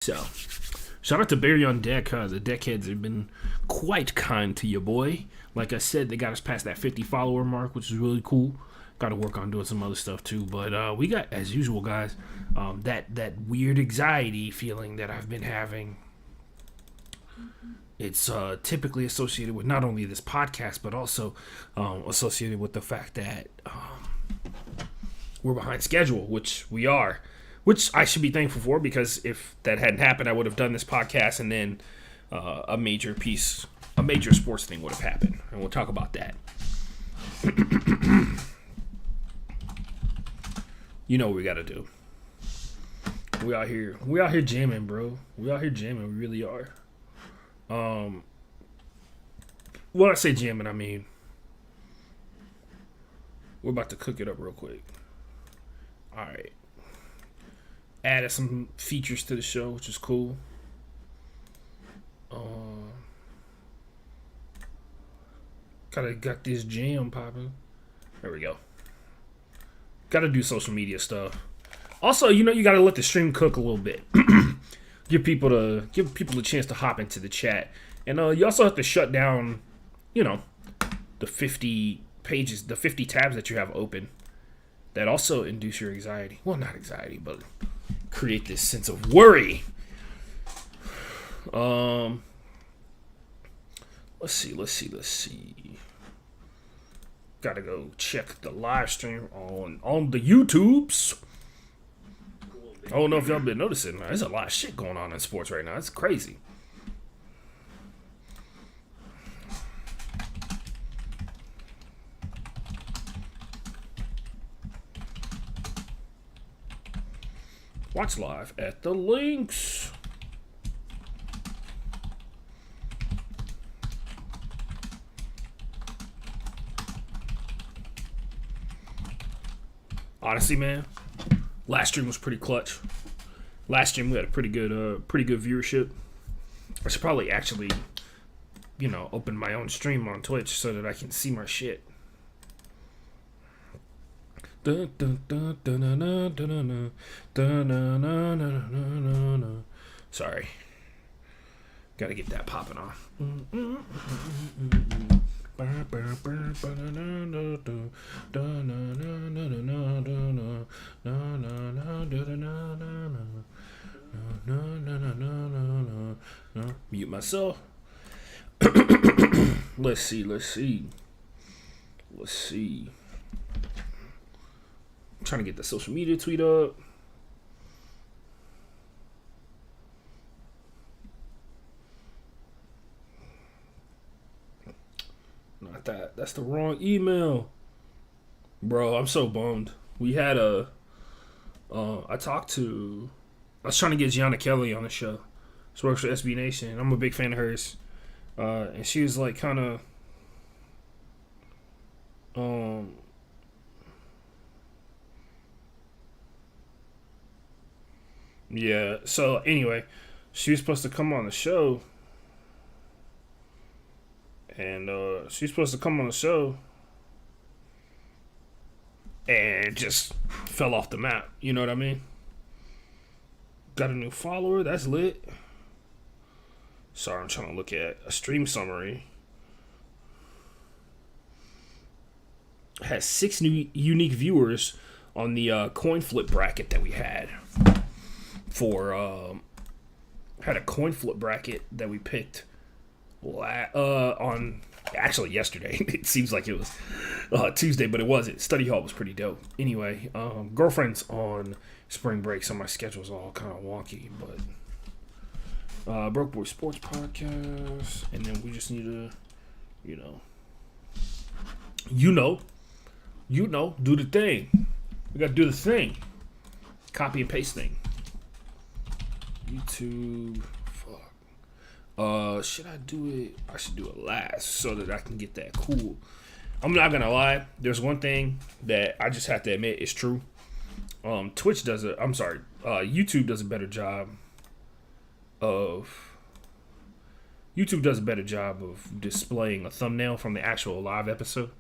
So, shout out to Barry on Deck. The Deckheads have been quite kind to your boy. Like I said, they got us past that 50 follower mark, which is really cool. Got to work on doing some other stuff too. But we got, as usual, guys, that weird anxiety feeling that I've been having. It's typically associated with not only this podcast, but also associated with the fact that we're behind schedule, which we are. Which I should be thankful for, because if that hadn't happened, I would have done this podcast, and then a major sports thing would have happened, and we'll talk about that. You know what we got to do. We out here jamming, bro. We out here jamming. We really are. When I say jamming, I mean we're about to cook it up real quick. All right. Added some features to the show, which is cool. Got this jam popping. There we go. Got to do social media stuff. Also, you got to let the stream cook a little bit. give people a chance to hop into the chat, and you also have to shut down, the 50 pages, the 50 tabs that you have open. That also induce your anxiety. Well, not anxiety, but create this sense of worry. Let's see. Gotta go check the live stream on the YouTubes. I don't know if y'all been noticing. There's a lot of shit going on in sports right now. It's crazy. Watch live at the links. Honestly, man, last stream was pretty clutch. Last stream we had a pretty good viewership. I should probably actually, open my own stream on Twitch so that I can see my shit. Sorry. Gotta get that popping off. Mute myself. Let's see. I'm trying to get the social media tweet up. Not that. That's the wrong email. Bro, I'm so bummed. We had I was trying to get Gianna Kelly on the show. She works for SB Nation. I'm a big fan of hers. And she was like kind of yeah, so anyway, she was supposed to come on the show. And she's supposed to come on the show and just fell off the map. You know what I mean? Got a new follower. That's lit. Sorry, I'm trying to look at a stream summary. Has 6 new unique viewers on the coin flip bracket that we had. Had a coin flip bracket that we picked on actually yesterday. It seems like it was Tuesday, but it wasn't. Study hall was pretty dope. Anyway, girlfriend's on spring break, so my schedule's all kind of wonky. But Broke Boy Sports Podcast, and then we just need to, do the thing. We gotta do the thing. Copy and paste thing. YouTube. Should I do it? I should do it last so that I can get that cool. I'm not gonna lie. There's one thing that I just have to admit is true. YouTube does a better job of displaying a thumbnail from the actual live episode.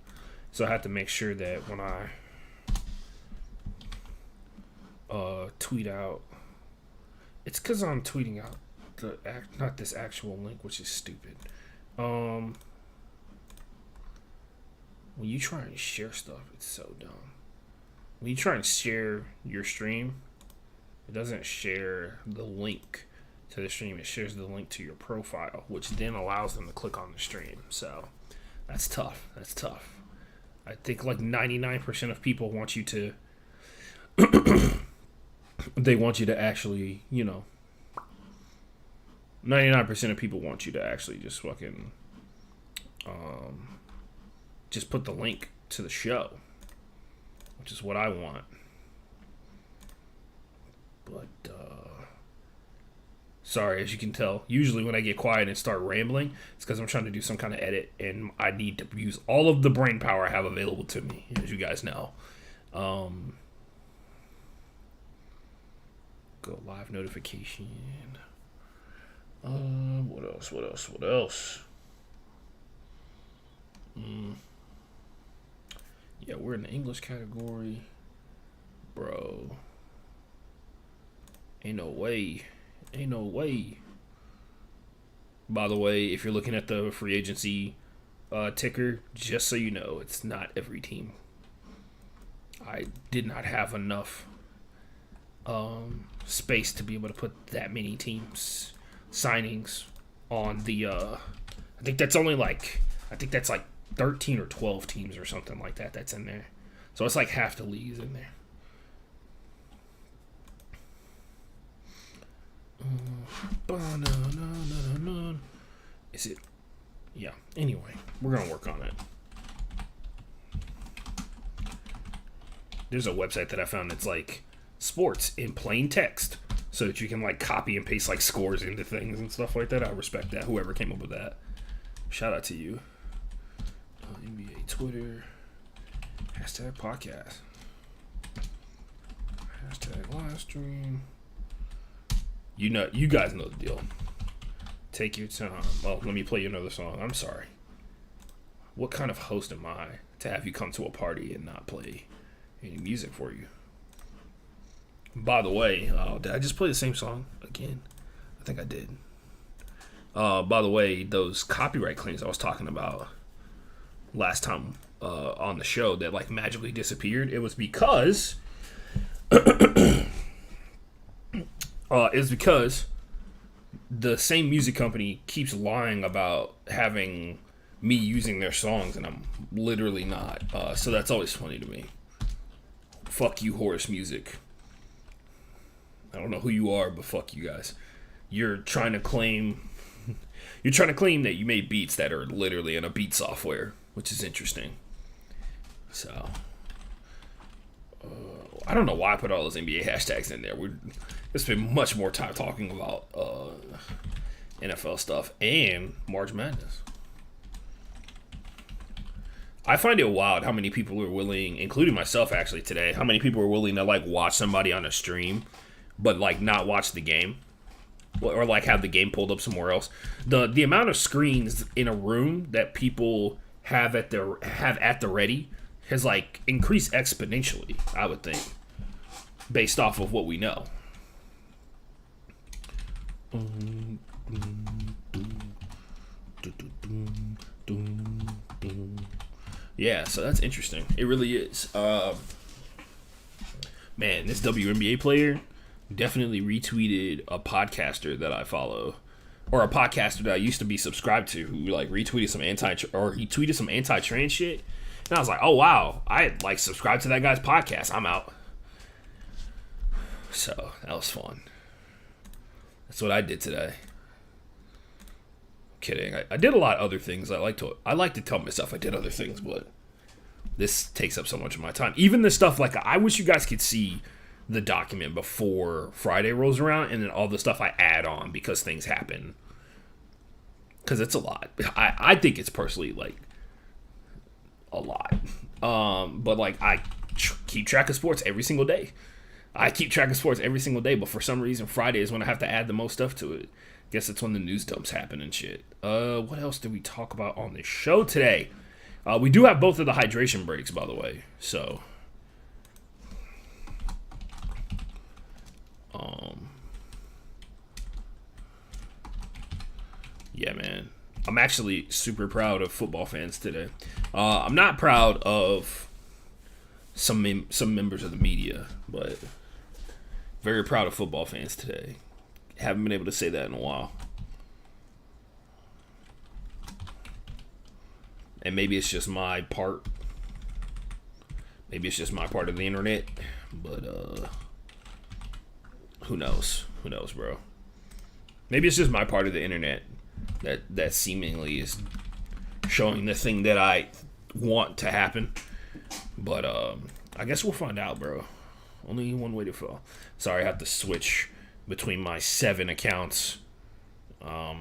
So I have to make sure that when I tweet out It's because I'm tweeting out not this actual link, which is stupid. When you try and share stuff, it's so dumb. When you try and share your stream, it doesn't share the link to the stream. It shares the link to your profile, which then allows them to click on the stream. So that's tough. That's tough. I think like 99% of people want you to they want you to actually, 99% of people want you to actually just fucking just put the link to the show, which is what I want. But sorry, as you can tell, usually when I get quiet and start rambling, it's because I'm trying to do some kind of edit, and I need to use all of the brain power I have available to me, as you guys know. Go live notification. What else? Yeah, we're in the English category. Bro. Ain't no way. By the way, if you're looking at the free agency ticker, just so you know, it's not every team. I did not have enough space to be able to put that many teams signings on the I think that's like 13 or 12 teams or something like that that's in there. So it's like half the league's in there. Is it? Yeah. Anyway, we're gonna work on it. There's a website that I found that's like sports in plain text, so that you can like copy and paste like scores into things and stuff like that. I respect that. Whoever came up with that, shout out to you. NBA Twitter #podcast #live stream. You guys know the deal. Take your time. Well, let me play you another song. I'm sorry. What kind of host am I to have you come to a party and not play any music for you? By the way, did I just play the same song again? I think I did. By the way, those copyright claims I was talking about last time on the show that like magically disappeared, it was because the same music company keeps lying about having me using their songs, and I'm literally not. So that's always funny to me. Fuck you, Horace Music. I don't know who you are, but fuck you guys. You're trying to claim that you made beats that are literally in a beat software, which is interesting. So I don't know why I put all those NBA hashtags in there. We're spend much more time talking about NFL stuff and March Madness. I find it wild how many people are willing, including myself actually today, how many people are willing to like watch somebody on a stream, but like not watch the game, or like have the game pulled up somewhere else. The amount of screens in a room that people have at the ready has like increased exponentially, I would think, based off of what we know. Yeah, so that's interesting. It really is. Man, this WNBA player definitely retweeted a podcaster that I follow, or a podcaster that I used to be subscribed to, who like retweeted some he tweeted some anti-trans shit, and I was like, oh wow, I like subscribed to that guy's podcast. I'm out. So that was fun. That's what I did today. Kidding. I did a lot of other things. I like to tell myself I did other things, but this takes up so much of my time. Even the stuff like I wish you guys could see the document before Friday rolls around, and then all the stuff I add on because things happen. Because it's a lot. I think it's personally like a lot. But like I keep track of sports every single day. But for some reason Friday is when I have to add the most stuff to it. Guess it's when the news dumps happen and shit. What else did we talk about on this show today? We do have both of the hydration breaks, by the way. So, Yeah, man. I'm actually super proud of football fans today. I'm not proud of some members of the media, but very proud of football fans today. Haven't been able to say that in a while. And maybe it's just my part. Maybe it's just my part of the internet. But who knows? Who knows, bro? Maybe it's just my part of the internet that seemingly is showing the thing that I want to happen. But I guess we'll find out, bro. Only one way to fall. Sorry, I have to switch between my 7 accounts. That's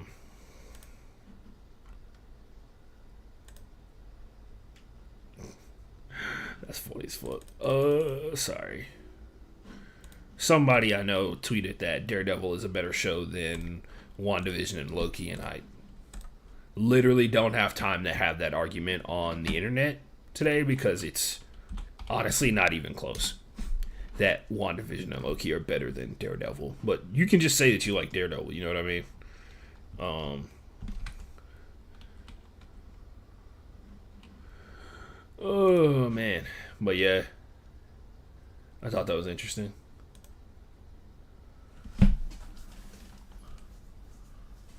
funny as fuck. Sorry. Somebody I know tweeted that Daredevil is a better show than WandaVision and Loki, and I literally don't have time to have that argument on the internet today because it's honestly not even close. That WandaVision and Loki are better than Daredevil. But you can just say that you like Daredevil, you know what I mean? Oh, man. But yeah, I thought that was interesting.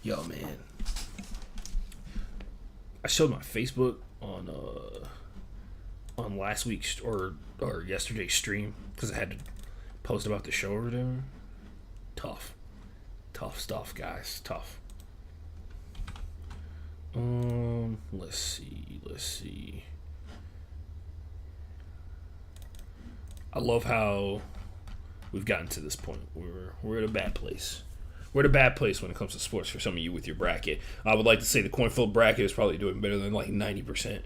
Yo, man. I showed my Facebook on last week's or yesterday's stream because I had to post about the show or whatever. Tough stuff, guys. Tough. Let's see. I love how we've gotten to this point. We're at a bad place. We're at a bad place when it comes to sports for some of you with your bracket. I would like to say the coin flip bracket is probably doing better than like 90%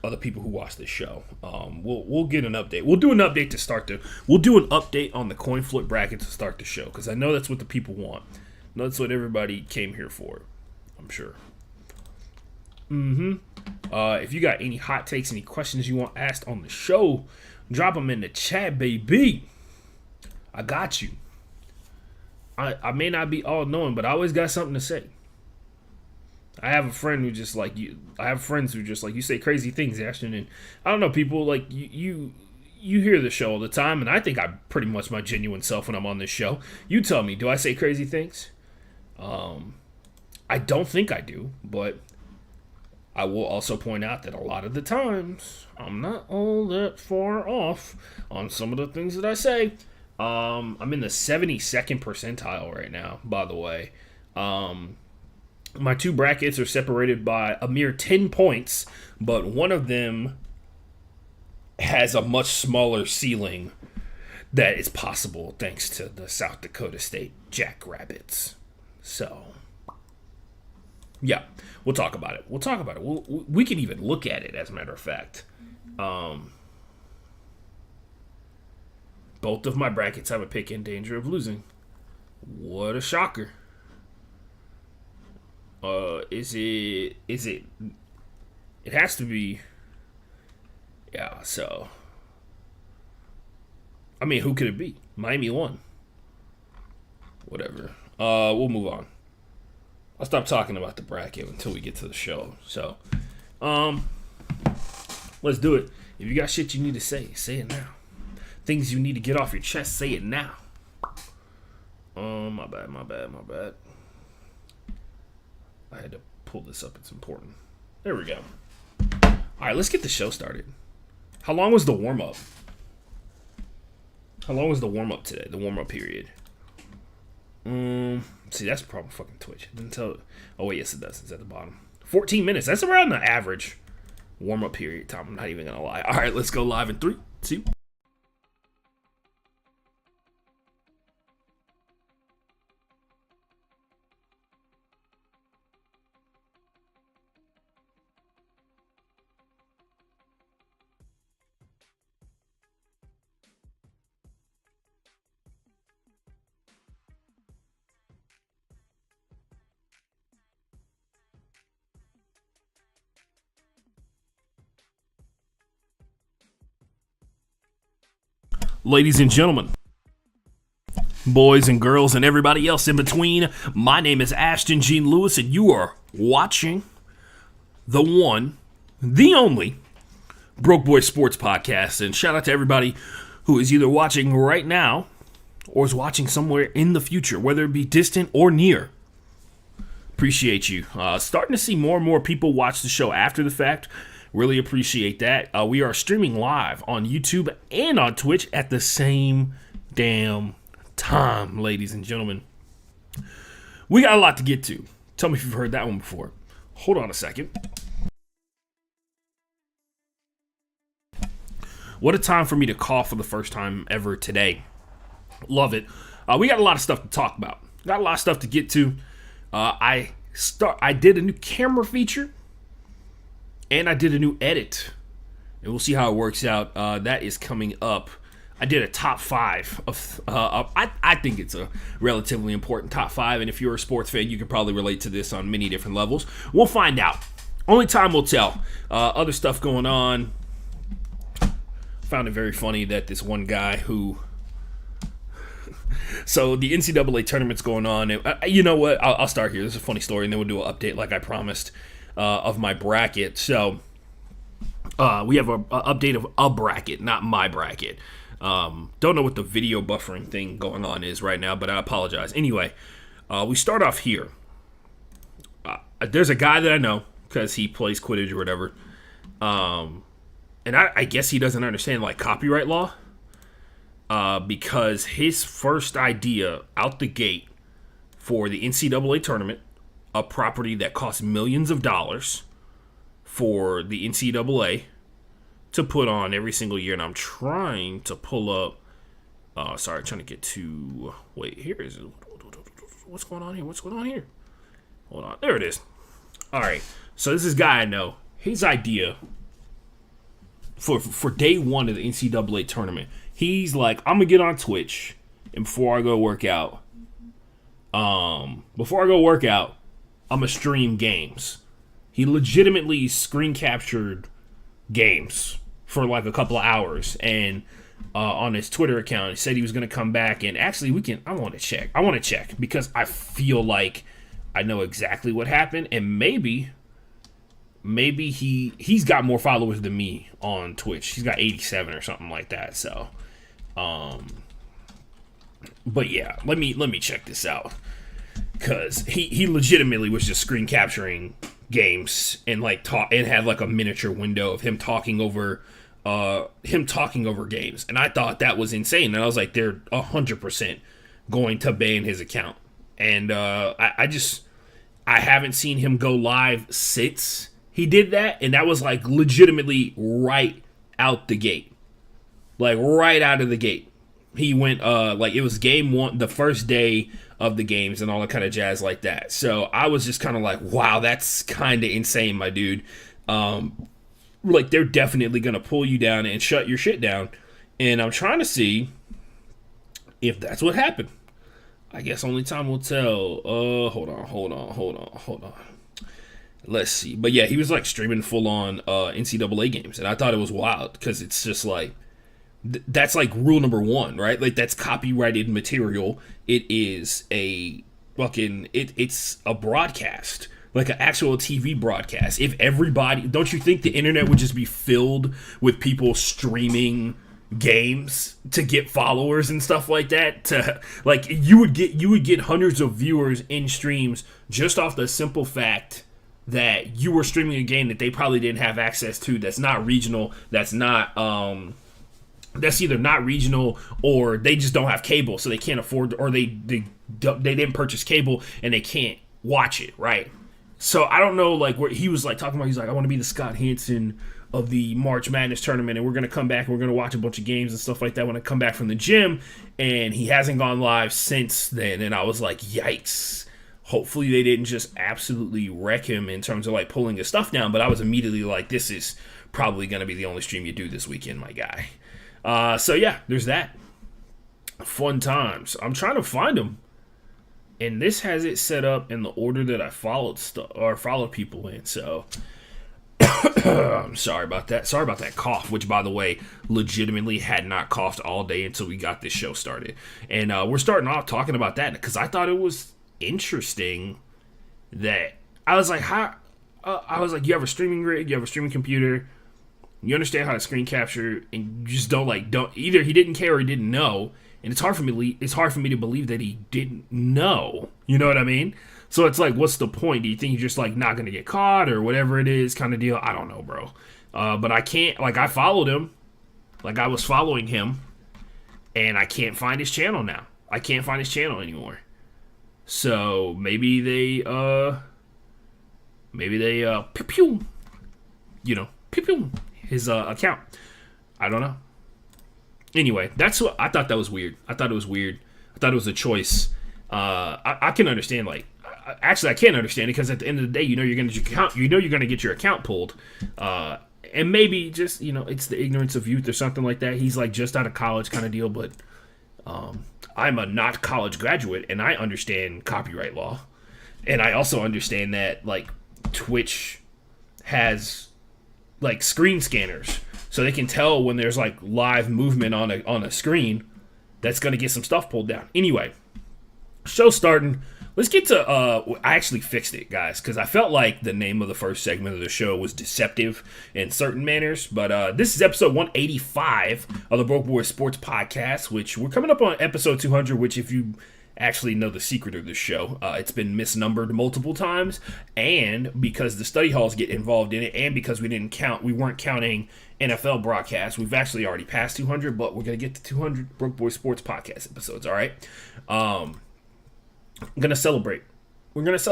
of the people who watch this show. We'll get an update. We'll do an update to start We'll do an update on the coin flip bracket to start the show because I know that's what the people want. I know that's what everybody came here for. I'm sure. If you got any hot takes, any questions you want asked on the show, drop them in the chat, baby. I got you. I may not be all knowing, but I always got something to say. I have a friend who just like you. I have friends who just like you say crazy things, Ashton, and I don't know, people like you hear the show all the time, and I think I'm pretty much my genuine self when I'm on this show. You tell me, do I say crazy things? I don't think I do, but I will also point out that a lot of the times I'm not all that far off on some of the things that I say. I'm in the 72nd percentile right now, by the way. My 2 brackets are separated by a mere 10 points, but one of them has a much smaller ceiling that is possible thanks to the South Dakota State Jackrabbits. So, yeah, we'll talk about it. We can even look at it, as a matter of fact. Both of my brackets have a pick in danger of losing. What a shocker. Is it? It has to be. Yeah, so. I mean, who could it be? Miami won. Whatever. We'll move on. I'll stop talking about the bracket until we get to the show. So, let's do it. If you got shit you need to say it now. Things you need to get off your chest, say it now. My bad. I had to pull this up. It's important. There we go. All right, let's get the show started. How long was the warm-up? How long was the warm-up today? The warm-up period. See, that's the problem with fucking Twitch. It didn't tell it. Oh, wait, yes, it does. It's at the bottom. 14 minutes. That's around the average warm-up period time. I'm not even going to lie. All right, let's go live in 3, 2. Ladies and gentlemen, boys and girls and everybody else in between. My name is Ashton Gene Lewis, and you are watching the one, the only Broke Boy Sports Podcast. And shout out to everybody who is either watching right now or is watching somewhere in the future, whether it be distant or near. Appreciate you. Starting to see more and more people watch the show after the fact. Really appreciate that. We are streaming live on YouTube and on Twitch at the same damn time, ladies and gentlemen. We got a lot to get to. Tell me if you've heard that one before. Hold on a second. What a time for me to cough for the first time ever today. Love it. We got a lot of stuff to talk about. Got a lot of stuff to get to. I did a new camera feature, and I did a new edit, and we'll see how it works out. That is coming up. I did a top 5 of. I think it's a relatively important top 5, and if you're a sports fan, you can probably relate to this on many different levels. We'll find out. Only time will tell. Other stuff going on. Found it very funny that this one guy who. So the NCAA tournament's going on. And, you know what? I'll start here. This is a funny story, and then we'll do an update like I promised of my bracket. So we have an update of a bracket, not my bracket. Don't know what the video buffering thing going on is right now, but I apologize. Anyway, we start off here. There's a guy that I know because he plays Quidditch or whatever. And I guess he doesn't understand like copyright law. Because his first idea out the gate for the NCAA tournament, a property that costs millions of dollars for the NCAA to put on every single year, and I'm trying to pull up. Trying to get to. Wait, here is it. What's going on here? What's going on here? Hold on, there it is. All right, so this is a guy I know. His idea for day one of the NCAA tournament. He's like, I'm gonna get on Twitch, and before I go work out, I'm gonna stream games. He legitimately screen captured games for like a couple of hours, and on his Twitter account, he said he was gonna come back. And actually, I want to check because I feel like I know exactly what happened, and maybe he's got more followers than me on Twitch. He's got 87 or something like that. So. But yeah, let me check this out, cause he legitimately was just screen capturing games and like talk and had like a miniature window of him talking over games, and I thought that was insane, and I was like, they're 100% going to ban his account, and I haven't seen him go live since he did that, and that was like legitimately right out the gate. Like, right out of the gate. He went, like, it was game one, the first day of the games and all that kind of jazz like that. So, I was just kind of like, wow, that's kind of insane, my dude. Like, they're definitely going to pull you down and shut your shit down. And I'm trying to see if that's what happened. I guess only time will tell. Hold on. Let's see. But, yeah, he was, like, streaming full-on NCAA games. And I thought it was wild because it's just, like, that's like rule number 1, right? Like, that's copyrighted material. It is a fucking it's a broadcast, like an actual TV broadcast. If everybody, don't you think the internet would just be filled with people streaming games to get followers and stuff like that? To like, you would get hundreds of viewers in streams just off the simple fact that you were streaming a game that they probably didn't have access to, that's not regional, that's either not regional or they just don't have cable, so they can't afford, or they didn't purchase cable and they can't watch it, right? So I don't know, like, where he was like talking about, he's like, I want to be the Scott Hansen of the March Madness tournament, and we're gonna come back and we're gonna watch a bunch of games and stuff like that when I come back from the gym. And he hasn't gone live since then, and I was like, yikes. Hopefully they didn't just absolutely wreck him in terms of like pulling his stuff down, but I was immediately like, this is probably gonna be the only stream you do this weekend, my guy. So yeah, there's that. Fun times. I'm trying to find them, and this has it set up in the order that I followed people in. So I'm sorry about that. Sorry about that cough, which, by the way, legitimately had not coughed all day until we got this show started. And we're starting off talking about that because I thought it was interesting that I was like, you have a streaming rig, you have a streaming computer, you understand how to screen capture, and you just don't either he didn't care or he didn't know. And it's hard for me to believe that he didn't know. You know what I mean? So it's like, what's the point? Do you think you're just like not gonna get caught or whatever it is kind of deal? I don't know, bro. But I can't, like, I followed him, like I was following him, and I can't find his channel now. I can't find his channel anymore. So maybe they pew pew, pew pew his account. I don't know. Anyway, that's what I thought. That was weird. I thought it was weird. I thought it was a choice. I can understand, like, actually I can't understand it because at the end of the day, you're gonna get your account pulled, and maybe just it's the ignorance of youth or something like that. He's like just out of college kind of deal, but I'm a not college graduate and I understand copyright law, and I also understand that like Twitch has like screen scanners, so they can tell when there's like live movement on a screen that's gonna get some stuff pulled down. Anyway, show starting. Let's get to, I actually fixed it, guys, because I felt like the name of the first segment of the show was deceptive in certain manners, but this is episode 185 of the Broke Boy Sports Podcast, which we're coming up on episode 200, which if you actually know the secret of this show, it's been misnumbered multiple times, and because the study halls get involved in it, and because we weren't counting NFL broadcasts, we've actually already passed 200, but we're going to get to 200 Broke Boy Sports Podcast episodes, all right? I'm going to celebrate. We're going to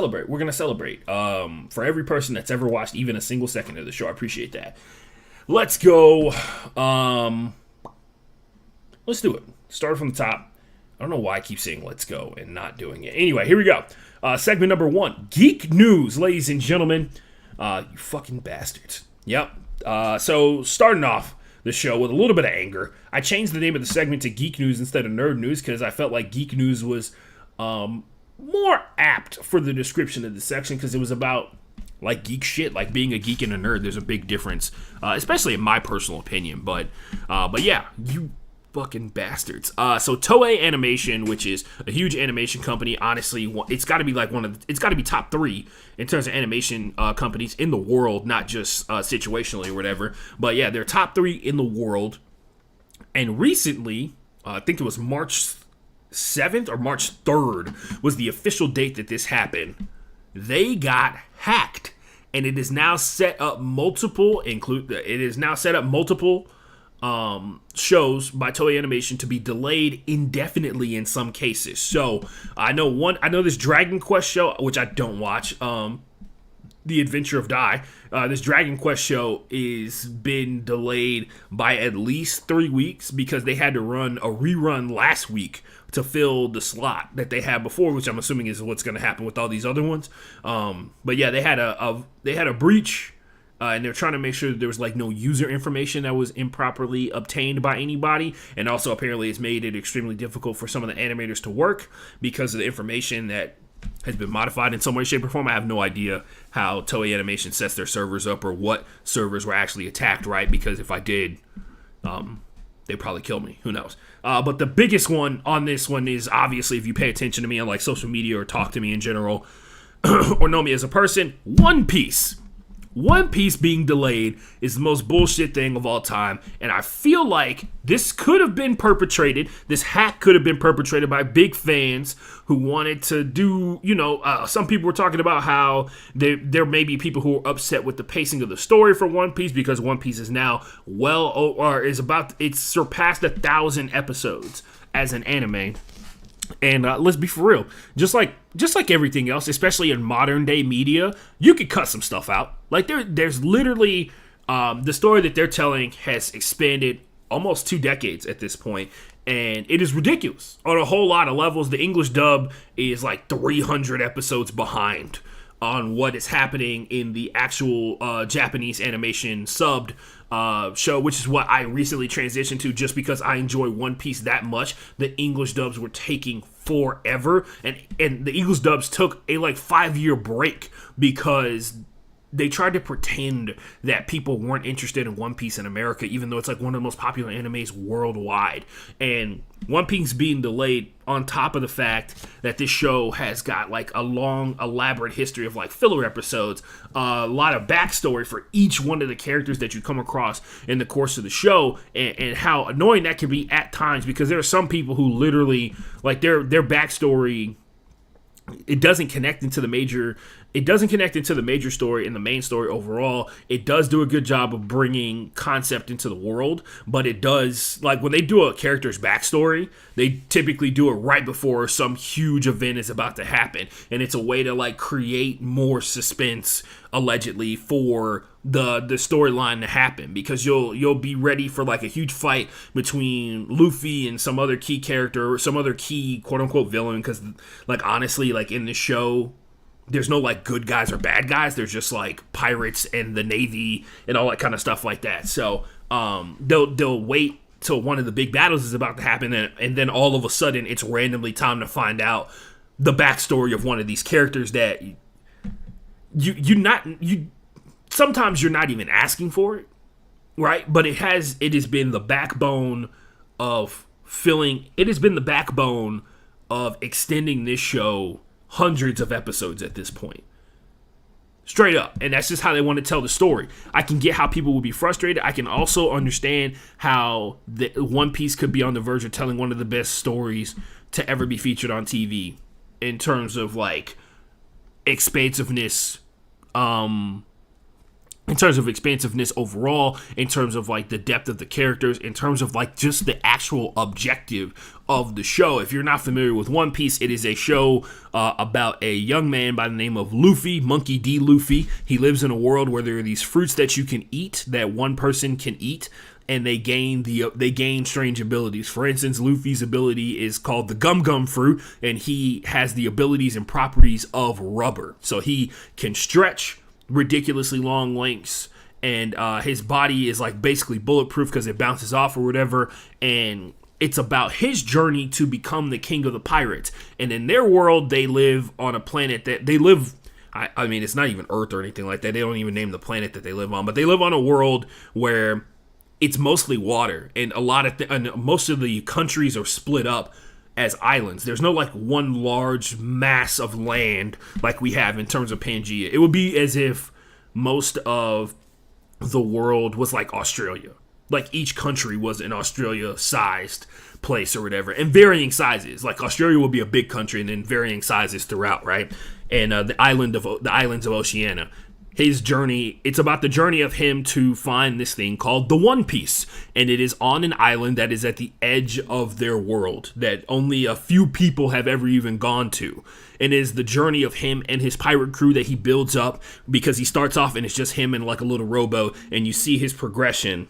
celebrate. For every person that's ever watched even a single second of the show, I appreciate that. Let's go. Let's do it. Start from the top. I don't know why I keep saying let's go and not doing it. Anyway, here we go. Segment number 1. Geek News, ladies and gentlemen. You fucking bastards. Yep. So starting off the show with a little bit of anger. I changed the name of the segment to Geek News instead of Nerd News because I felt like Geek News was more apt for the description of the section because it was about like geek shit, like being a geek and a nerd. There's a big difference, especially in my personal opinion. But yeah, you fucking bastards. So Toei Animation, which is a huge animation company, honestly, it's got to be like it's got to be top 3 in terms of animation companies in the world, not just situationally or whatever. But yeah, they're top 3 in the world. And recently, I think it was March 7th or March 3rd was the official date that this happened. They got hacked, and it is now set up multiple shows by Toei Animation to be delayed indefinitely in some cases. So I know this Dragon Quest show, which I don't watch, The Adventure of Dai. This Dragon Quest show is been delayed by at least 3 weeks because they had to run a rerun last week to fill the slot that they had before, which I'm assuming is what's going to happen with all these other ones. But yeah, they had a breach, and they're trying to make sure that there was like no user information that was improperly obtained by anybody. And also apparently it's made it extremely difficult for some of the animators to work because of the information that has been modified in some way, shape, or form. I have no idea how Toei Animation sets their servers up or what servers were actually attacked, right? Because if I did, they'd probably kill me. Who knows? But the biggest one on this one is obviously if you pay attention to me on like social media or talk to me in general or know me as a person, One Piece. One Piece being delayed is the most bullshit thing of all time, and I feel like this could have been perpetrated, this hack could have been perpetrated by big fans who wanted to do, some people were talking about how there may be people who are upset with the pacing of the story for One Piece because One Piece is now it's surpassed 1,000 episodes as an anime. And let's be for real, just like everything else, especially in modern day media, you could cut some stuff out. Like there's literally the story that they're telling has expanded almost 2 decades at this point, and it is ridiculous on a whole lot of levels. The English dub is like 300 episodes behind on what is happening in the actual Japanese animation subbed show, which is what I recently transitioned to just because I enjoy One Piece that much. The English dubs were taking forever, and the English dubs took a like 5-year break because they tried to pretend that people weren't interested in One Piece in America, even though it's like one of the most popular animes worldwide. And One Piece being delayed, on top of the fact that this show has got like a long, elaborate history of like filler episodes, a lot of backstory for each one of the characters that you come across in the course of the show, and how annoying that can be at times, because there are some people who literally, like, their backstory, it doesn't connect into the major story and the main story overall. It does do a good job of bringing concept into the world, but it does, like, when they do a character's backstory, they typically do it right before some huge event is about to happen, and it's a way to like create more suspense, allegedly, for the storyline to happen, because you'll be ready for like a huge fight between Luffy and some other key character, or some other key quote unquote villain, because like honestly, like in the show, there's no like good guys or bad guys. There's just like pirates and the Navy and all that kind of stuff like that. So they'll wait till one of the big battles is about to happen, and then all of a sudden it's randomly time to find out the backstory of one of these characters that you sometimes you're not even asking for it, right? But it has been the backbone of extending this show hundreds of episodes at this point. Straight up. And that's just how they want to tell the story. I can get how people would be frustrated. I can also understand how the One Piece could be on the verge of telling one of the best stories to ever be featured on TV in terms of like expansiveness, overall, in terms of like the depth of the characters, in terms of like just the actual objective of the show. If you're not familiar with One Piece, it is a show about a young man by the name of Luffy, Monkey D. Luffy. He lives in a world where there are these fruits that you can eat, that one person can eat, and they gain strange abilities. For instance, Luffy's ability is called the Gum Gum fruit, and he has the abilities and properties of rubber. So he can stretch ridiculously long lengths, and his body is like basically bulletproof because it bounces off or whatever, and it's about his journey to become the king of the pirates. And in their world, they live on a planet that they live, I mean, it's not even Earth or anything like that. They don't even name the planet that they live on, but they live on a world where it's mostly water, and and most of the countries are split up as islands. There's no like one large mass of land like we have in terms of Pangea. It would be as if most of the world was like Australia. Like each country was an Australia-sized place or whatever, and varying sizes. Like Australia would be a big country, and then varying sizes throughout, right? And the islands of Oceania. His journey, it's about the journey of him to find this thing called the One Piece. And it is on an island that is at the edge of their world, that only a few people have ever even gone to. And it is the journey of him and his pirate crew that he builds up, because he starts off and it's just him and like a little rowboat, and you see his progression.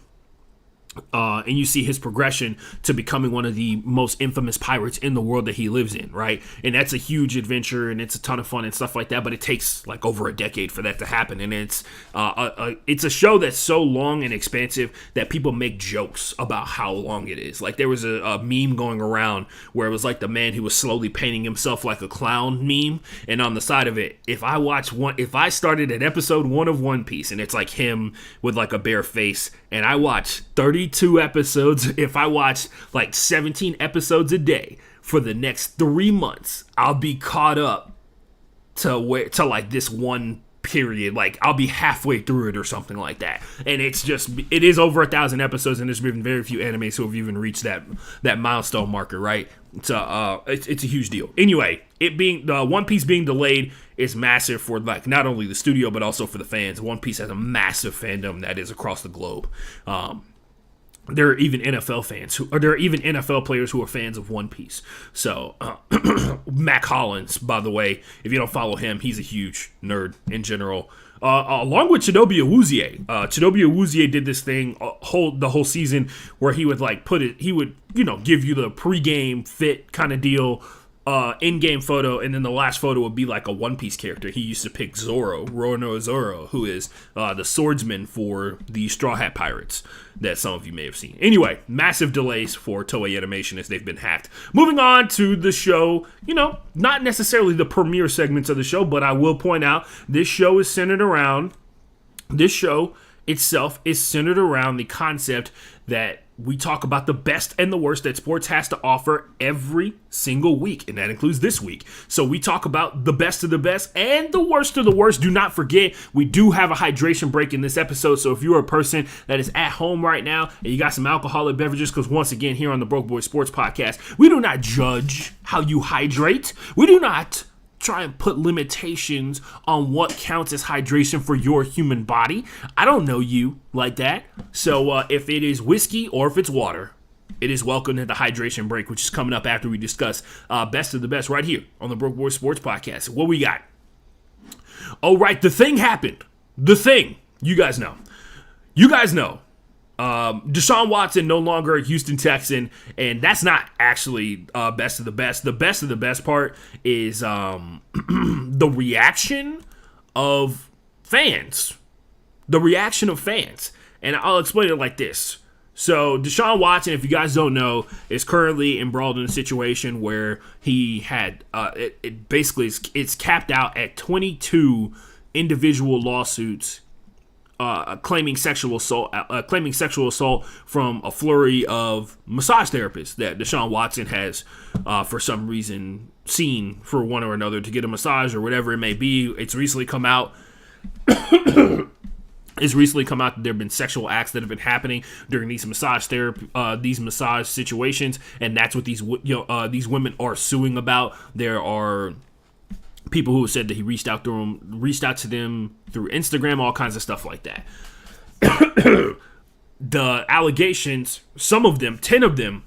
To becoming one of the most infamous pirates in the world that he lives in, right? And that's a huge adventure, and it's a ton of fun and stuff like that, but it takes like over a decade for that to happen. And it's a show that's so long and expansive that people make jokes about how long it is. Like there was a meme going around where it was like the man who was slowly painting himself like a clown meme, and on the side of it, if I started at episode 1 of One Piece, and it's like him with like a bare face, and I watched 32 episodes, if I watch like 17 episodes a day for the next 3 months, I'll be caught up to like this one period. Like I'll be halfway through it or something like that. And it is over 1,000 episodes, and there's been very few animes who have even reached that milestone marker, right? So it's a huge deal. Anyway, it being the One Piece being delayed is massive for like not only the studio but also for the fans. One Piece has a massive fandom that is across the globe. There are even NFL players who are fans of One Piece. So, Mac Hollins, by the way, if you don't follow him, he's a huge nerd in general. Along with Chidobe Awuzie. Chidobe Awuzie did this thing the whole season where he would give you the pregame fit kind of deal, in-game photo, and then the last photo would be like a One Piece character. He used to pick Zoro, who is the swordsman for the Straw Hat Pirates that some of you may have seen. Anyway, massive delays for Toei Animation as they've been hacked. Moving on to the show, not necessarily the premiere segments of the show, but I will point out this show is centered around This show itself is centered around the concept that we talk about the best and the worst that sports has to offer every single week, and that includes this week. So we talk about the best of the best and the worst of the worst. Do not forget, we do have a hydration break in this episode, so if you're a person that is at home right now and you got some alcoholic beverages, because once again, here on the Broke Boy Sports Podcast, we do not judge how you hydrate. We do not try and put limitations on what counts as hydration for your human body. I don't know you like that. So if it is whiskey or if it's water, it is welcome to the hydration break, which is coming up after we discuss best of the best right here on the Broke Boy Sports Podcast. What we got? Oh, right. The thing happened. The thing. You guys know. Deshaun Watson no longer a Houston Texan, and that's not actually best of the best. The best of the best part is the reaction of fans. And I'll explain it like this. So Deshaun Watson, if you guys don't know, is currently embroiled in a situation where he had it's capped out at 22 individual lawsuits claiming sexual assault from a flurry of massage therapists that Deshaun Watson has, for some reason, seen for one or another to get a massage or whatever it may be. It's recently come out. That there have been sexual acts that have been happening during these massage therapy, these massage situations, and that's what these women are suing about. There are people who have said that he reached out to them through Instagram, all kinds of stuff like that. The allegations, some of them, 10 of them,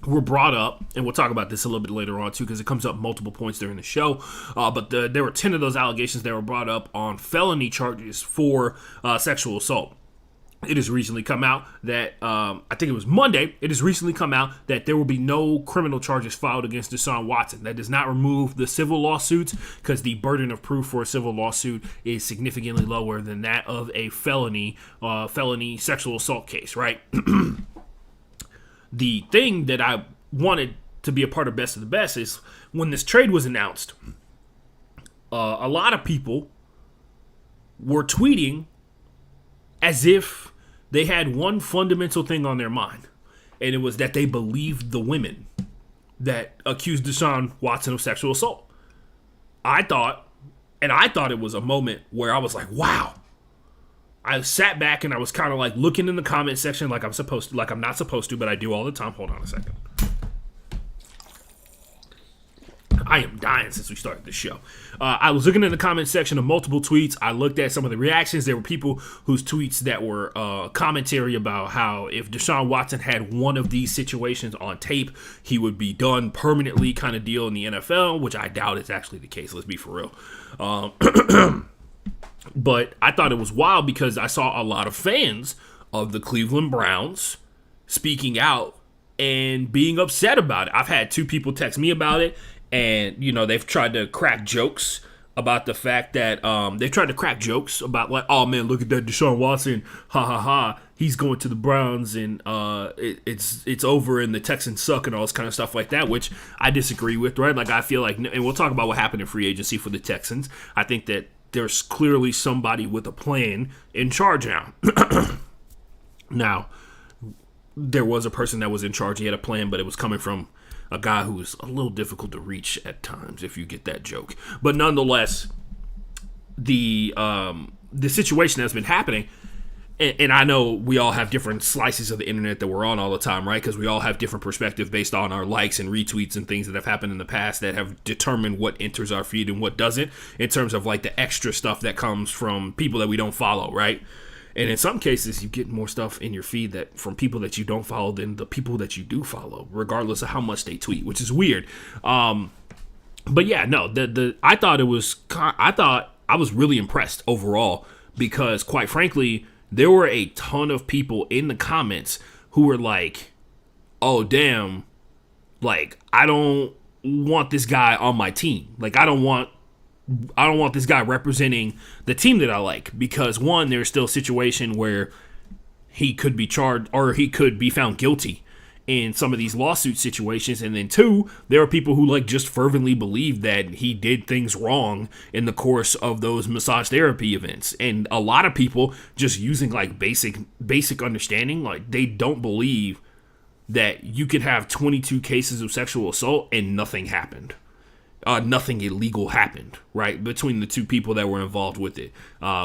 were brought up, and we'll talk about this a little bit later on too, because it comes up multiple points during the show. But there were 10 of those allegations that were brought up on felony charges for sexual assault. It has recently come out that, I think it was Monday, it has recently come out that there will be no criminal charges filed against Deshaun Watson. That does not remove the civil lawsuits, because the burden of proof for a civil lawsuit is significantly lower than that of a felony sexual assault case, right? The thing that I wanted to be a part of Best of the Best is when this trade was announced, a lot of people were tweeting as if they had one fundamental thing on their mind, and it was that they believed the women that accused Deshaun Watson of sexual assault. I thought it was a moment where I was like, wow. I sat back and I was kind of like looking in the comment section like I'm not supposed to, but I do all the time. Hold on a second. I am dying since we started this show. I was looking in the comment section of multiple tweets. I looked at some of the reactions. There were people whose tweets that were commentary about how if Deshaun Watson had one of these situations on tape, he would be done permanently kind of deal in the NFL, which I doubt is actually the case. Let's be for real. But I thought it was wild because I saw a lot of fans of the Cleveland Browns speaking out and being upset about it. I've had 2 people text me about it, and, they've tried to crack jokes about the fact that like, oh man, look at that Deshaun Watson, ha ha ha, he's going to the Browns, and it's over and the Texans suck and all this kind of stuff like that, which I disagree with, right? Like, I feel like, and we'll talk about what happened in free agency for the Texans. I think that there's clearly somebody with a plan in charge now. Now, there was a person that was in charge. He had a plan, but it was coming from a guy who was a little difficult to reach at times, if you get that joke. But nonetheless, the situation that's been happening, and I know we all have different slices of the internet that we're on all the time, right? Because we all have different perspective based on our likes and retweets and things that have happened in the past that have determined what enters our feed and what doesn't, in terms of like the extra stuff that comes from people that we don't follow, right? And in some cases, you get more stuff in your feed that from people that you don't follow than the people that you do follow, regardless of how much they tweet, which is weird. But yeah, no, I thought I was really impressed overall, because quite frankly, there were a ton of people in the comments who were like, oh, damn, like, I don't want this guy on my team. Like, I don't want this guy representing the team that I like, because one, there's still a situation where he could be charged or he could be found guilty in some of these lawsuit situations. And then two, there are people who like just fervently believe that he did things wrong in the course of those massage therapy events. And a lot of people just using like basic understanding, like they don't believe that you could have 22 cases of sexual assault and nothing happened. Nothing illegal happened, right, between the two people that were involved with it,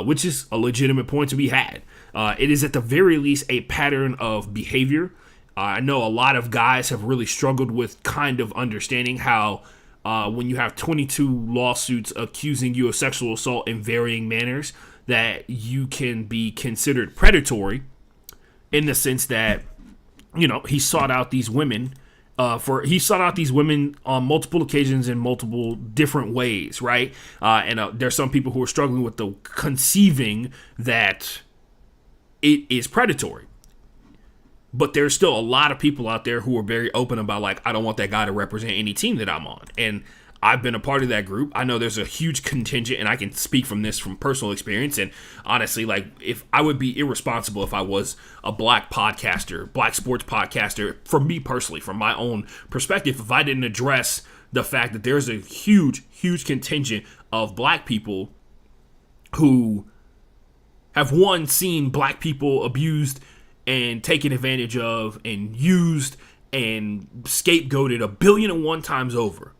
which is a legitimate point to be had. It is at the very least a pattern of behavior. I know a lot of guys have really struggled with kind of understanding how when you have 22 lawsuits accusing you of sexual assault in varying manners, that you can be considered predatory in the sense that, you know, he sought out these women on multiple occasions in multiple different ways, right? And there's some people who are struggling with the conceiving that it is predatory. But there's still a lot of people out there who are very open about, like, I don't want that guy to represent any team that I'm on. And I've been a part of that group. I know there's a huge contingent, and I can speak from this from personal experience. And honestly, like, if I would be irresponsible if I was a black podcaster, black sports podcaster, for me personally, from my own perspective, if I didn't address the fact that there's a huge contingent of black people who have, one, seen black people abused and taken advantage of and used and scapegoated 1,000,000,001 times over.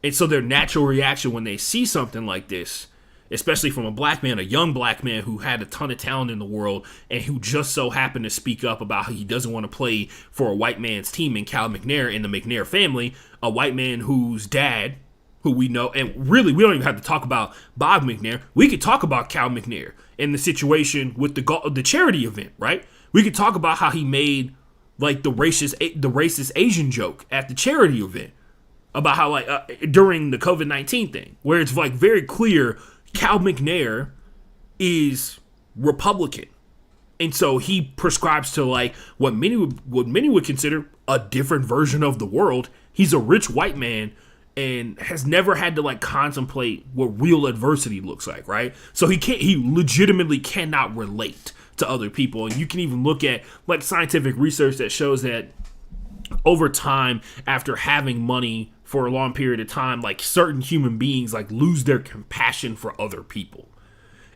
And so their natural reaction when they see something like this, especially from a black man, a young black man who had a ton of talent in the world and who just so happened to speak up about how he doesn't want to play for a white man's team in Cal McNair, in the McNair family, a white man whose dad, who we know, and really we don't even have to talk about Bob McNair. We could talk about Cal McNair and the situation with the charity event, right? We could talk about how he made like the racist Asian joke at the charity event. About how, like, during the COVID-19 thing, where it's, like, very clear Cal McNair is Republican. And so he prescribes to, like, what many would consider a different version of the world. He's a rich white man and has never had to, like, contemplate what real adversity looks like, right? So he legitimately cannot relate to other people. And you can even look at, like, scientific research that shows that over time, after having money for a long period of time, like, certain human beings like lose their compassion for other people.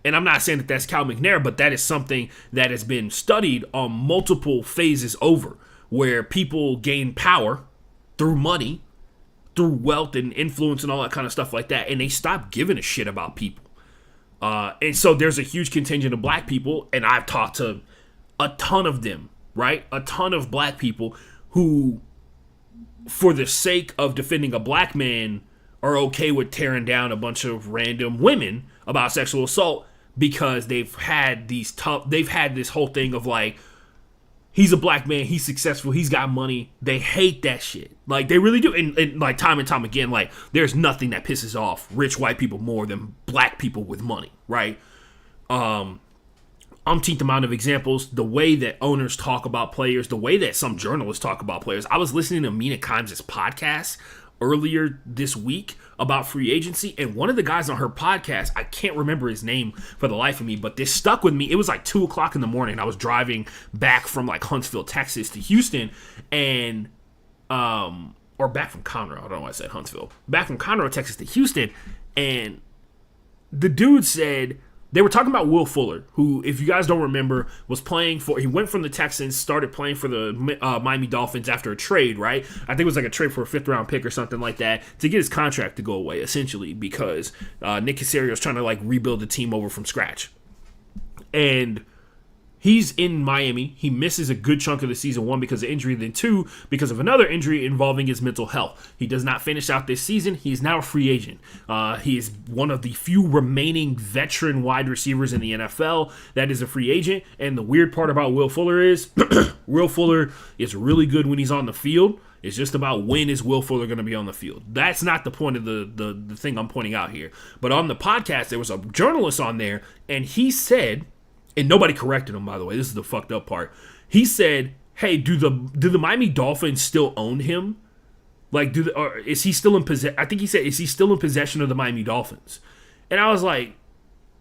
And I'm not saying that that's Cal McNair, but that is something that has been studied on multiple phases over, where people gain power through money, through wealth and influence and all that kind of stuff like that, and they stop giving a shit about people. And so there's a huge contingent of black people, and I've talked to a ton of them, right? A ton of black people who, for the sake of defending a black man, are okay with tearing down a bunch of random women about sexual assault because they've had this whole thing of, like, he's a black man, he's successful, he's got money. They hate that shit. Like, they really do. And like, time and time again, like, there's nothing that pisses off rich white people more than black people with money, right? Umpteenth amount of examples, the way that owners talk about players, the way that some journalists talk about players. I was listening to Mina Kimes' podcast earlier this week about free agency, and one of the guys on her podcast, I can't remember his name for the life of me, but this stuck with me. It was like 2 o'clock in the morning. I was driving back from, like, Huntsville, Texas to Houston, and or back from Conroe. I don't know why I said Huntsville. Back from Conroe, Texas to Houston, and the dude said, they were talking about Will Fuller, who, if you guys don't remember, he went from the Texans, started playing for the Miami Dolphins after a trade, right? I think it was like a trade for a 5th-round pick or something like that to get his contract to go away, essentially, because Nick Caserio was trying to, like, rebuild the team over from scratch. And he's in Miami. He misses a good chunk of the season, 1, because of injury, then 2, because of another injury involving his mental health. He does not finish out this season. He is now a free agent. He is one of the few remaining veteran wide receivers in the NFL that is a free agent. And the weird part about Will Fuller is Will Fuller is really good when he's on the field. It's just about when is Will Fuller going to be on the field. That's not the point of the thing I'm pointing out here. But on the podcast, there was a journalist on there, and he said, and nobody corrected him, by the way. This is the fucked up part. He said, "Hey, do the Miami Dolphins still own him? Like, or is he still in possession?" I think he said, "Is he still in possession of the Miami Dolphins?" And I was like,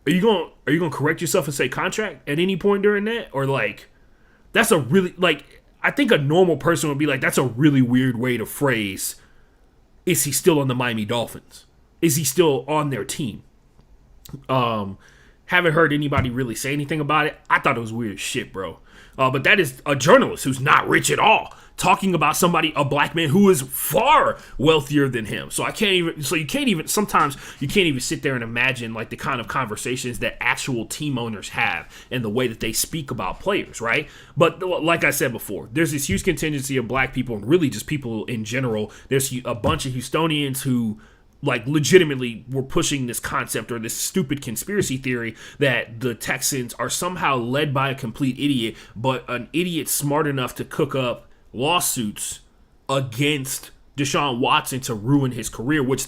"Are you going to correct yourself and say contract at any point during that?" Or, like, that's a really, like, I think a normal person would be like, that's a really weird way to phrase, is he still on the Miami Dolphins? Is he still on their team? Haven't heard anybody really say anything about it. I thought it was weird as shit, bro. But that is a journalist who's not rich at all talking about somebody, a black man who is far wealthier than him. Sometimes you can't even sit there and imagine like the kind of conversations that actual team owners have and the way that they speak about players, right? But like I said before, there's this huge contingency of black people and really just people in general. There's a bunch of Houstonians who like legitimately were pushing this concept or this stupid conspiracy theory that the Texans are somehow led by a complete idiot, but an idiot smart enough to cook up lawsuits against Deshaun Watson to ruin his career, which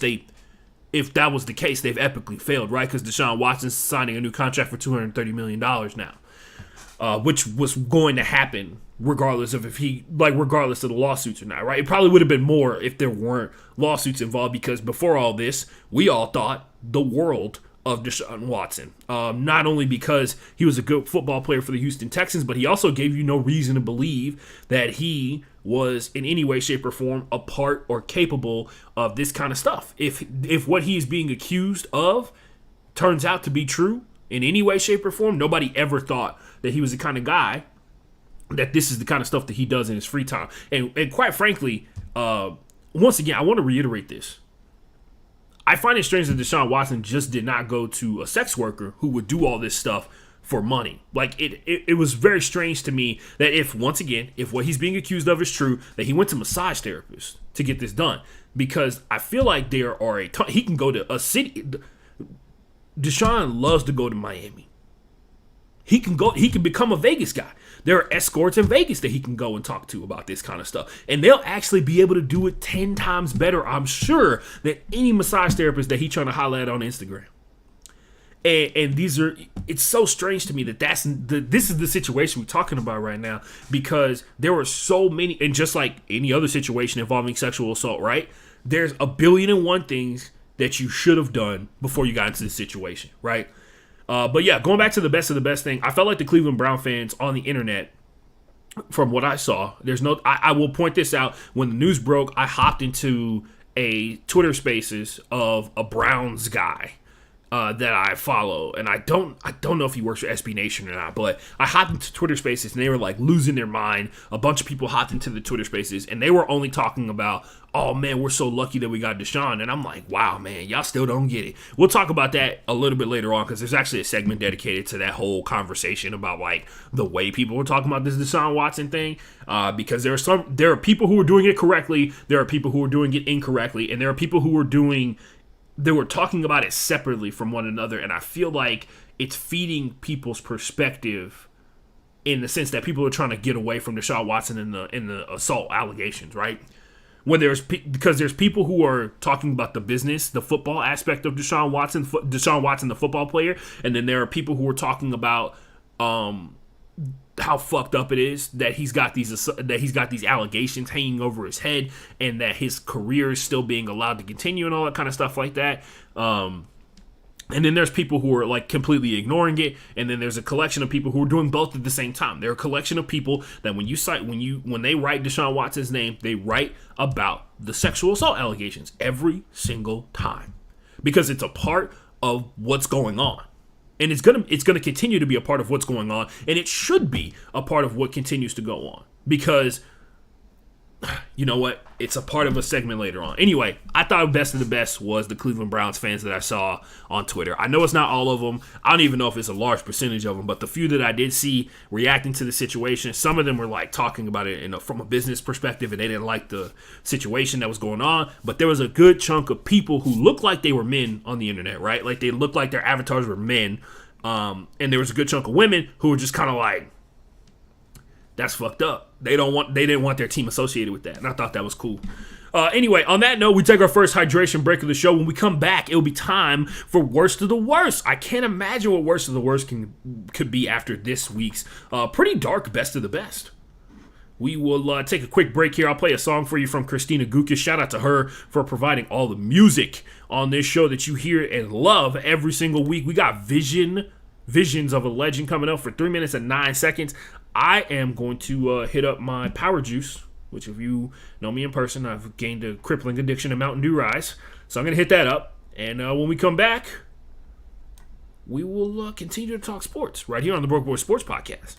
if that was the case, they've epically failed, right? Because Deshaun Watson's signing a new contract for $230 million now, which was going to happen regardless of regardless of the lawsuits or not, right? It probably would have been more if there weren't lawsuits involved, because before all this, we all thought the world of Deshaun Watson. Not only because he was a good football player for the Houston Texans, but he also gave you no reason to believe that he was in any way, shape, or form a part or capable of this kind of stuff. If what he is being accused of turns out to be true in any way, shape, or form, nobody ever thought that he was the kind of guy that this is the kind of stuff that he does in his free time. And quite frankly, once again, I want to reiterate this. I find it strange that Deshaun Watson just did not go to a sex worker who would do all this stuff for money. Like, it was very strange to me that if what he's being accused of is true, that he went to massage therapists to get this done. Because I feel like there are a ton, he can go to a city. Deshaun loves to go to Miami. He can become a Vegas guy. There are escorts in Vegas that he can go and talk to about this kind of stuff. And they'll actually be able to do it 10 times better, I'm sure, than any massage therapist that he's trying to holler at on Instagram. And it's so strange to me that this is the situation we're talking about right now, because there were so many, and just like any other situation involving sexual assault, right? There's a billion and one things that you should have done before you got into this situation, right? But yeah, going back to the best of the best thing, I felt like the Cleveland Brown fans on the internet, from what I saw, I will point this out. When the news broke, I hopped into a Twitter Spaces of a Browns guy that I follow, and I don't know if he works for SB Nation or not, but I hopped into Twitter Spaces and they were like losing their mind. A bunch of people hopped into the Twitter Spaces and they were only talking about, oh man, we're so lucky that we got Deshaun. And I'm like, wow, man, y'all still don't get it. We'll talk about that a little bit later on, because there's actually a segment dedicated to that whole conversation about like the way people were talking about this Deshaun Watson thing. Because there are people who are doing it correctly, there are people who are doing it incorrectly, and there are people who are they were talking about it separately from one another, and I feel like it's feeding people's perspective in the sense that people are trying to get away from Deshaun Watson in the assault allegations, right? Because there's people who are talking about the business, the football aspect of Deshaun Watson, the football player, and then there are people who are talking about how fucked up it is that he's got these allegations hanging over his head, and that his career is still being allowed to continue and all that kind of stuff like that. And then there's people who are like completely ignoring it, and then there's a collection of people who are doing both at the same time. There are a collection of people that when they write Deshaun Watson's name, they write about the sexual assault allegations every single time, because it's a part of what's going on. And it's gonna continue to be a part of what's going on, and it should be a part of what continues to go on, because you know what? It's a part of a segment later on. Anyway, I thought best of the best was the Cleveland Browns fans that I saw on Twitter. I know it's not all of them. I don't even know if it's a large percentage of them, but the few that I did see reacting to the situation, some of them were like talking about it from a business perspective, and they didn't like the situation that was going on. But there was a good chunk of people who looked like they were men on the internet, right? Like they looked like their avatars were men. And there was a good chunk of women who were just kind of like, that's fucked up. They didn't want their team associated with that, and I thought that was cool. Anyway, on that note, we take our first hydration break of the show. When we come back, it'll be time for Worst of the Worst. I can't imagine what Worst of the Worst could be after this week's pretty dark Best of the Best. We will take a quick break here. I'll play a song for you from Christina Gukas. Shout out to her for providing all the music on this show that you hear and love every single week. We got Visions of a Legend coming up for 3 minutes and 9 seconds. I am going to hit up my Power Juice, which if you know me in person, I've gained a crippling addiction to Mountain Dew Rise. So I'm going to hit that up. And when we come back, we will continue to talk sports right here on the Broke Boy Sports Podcast.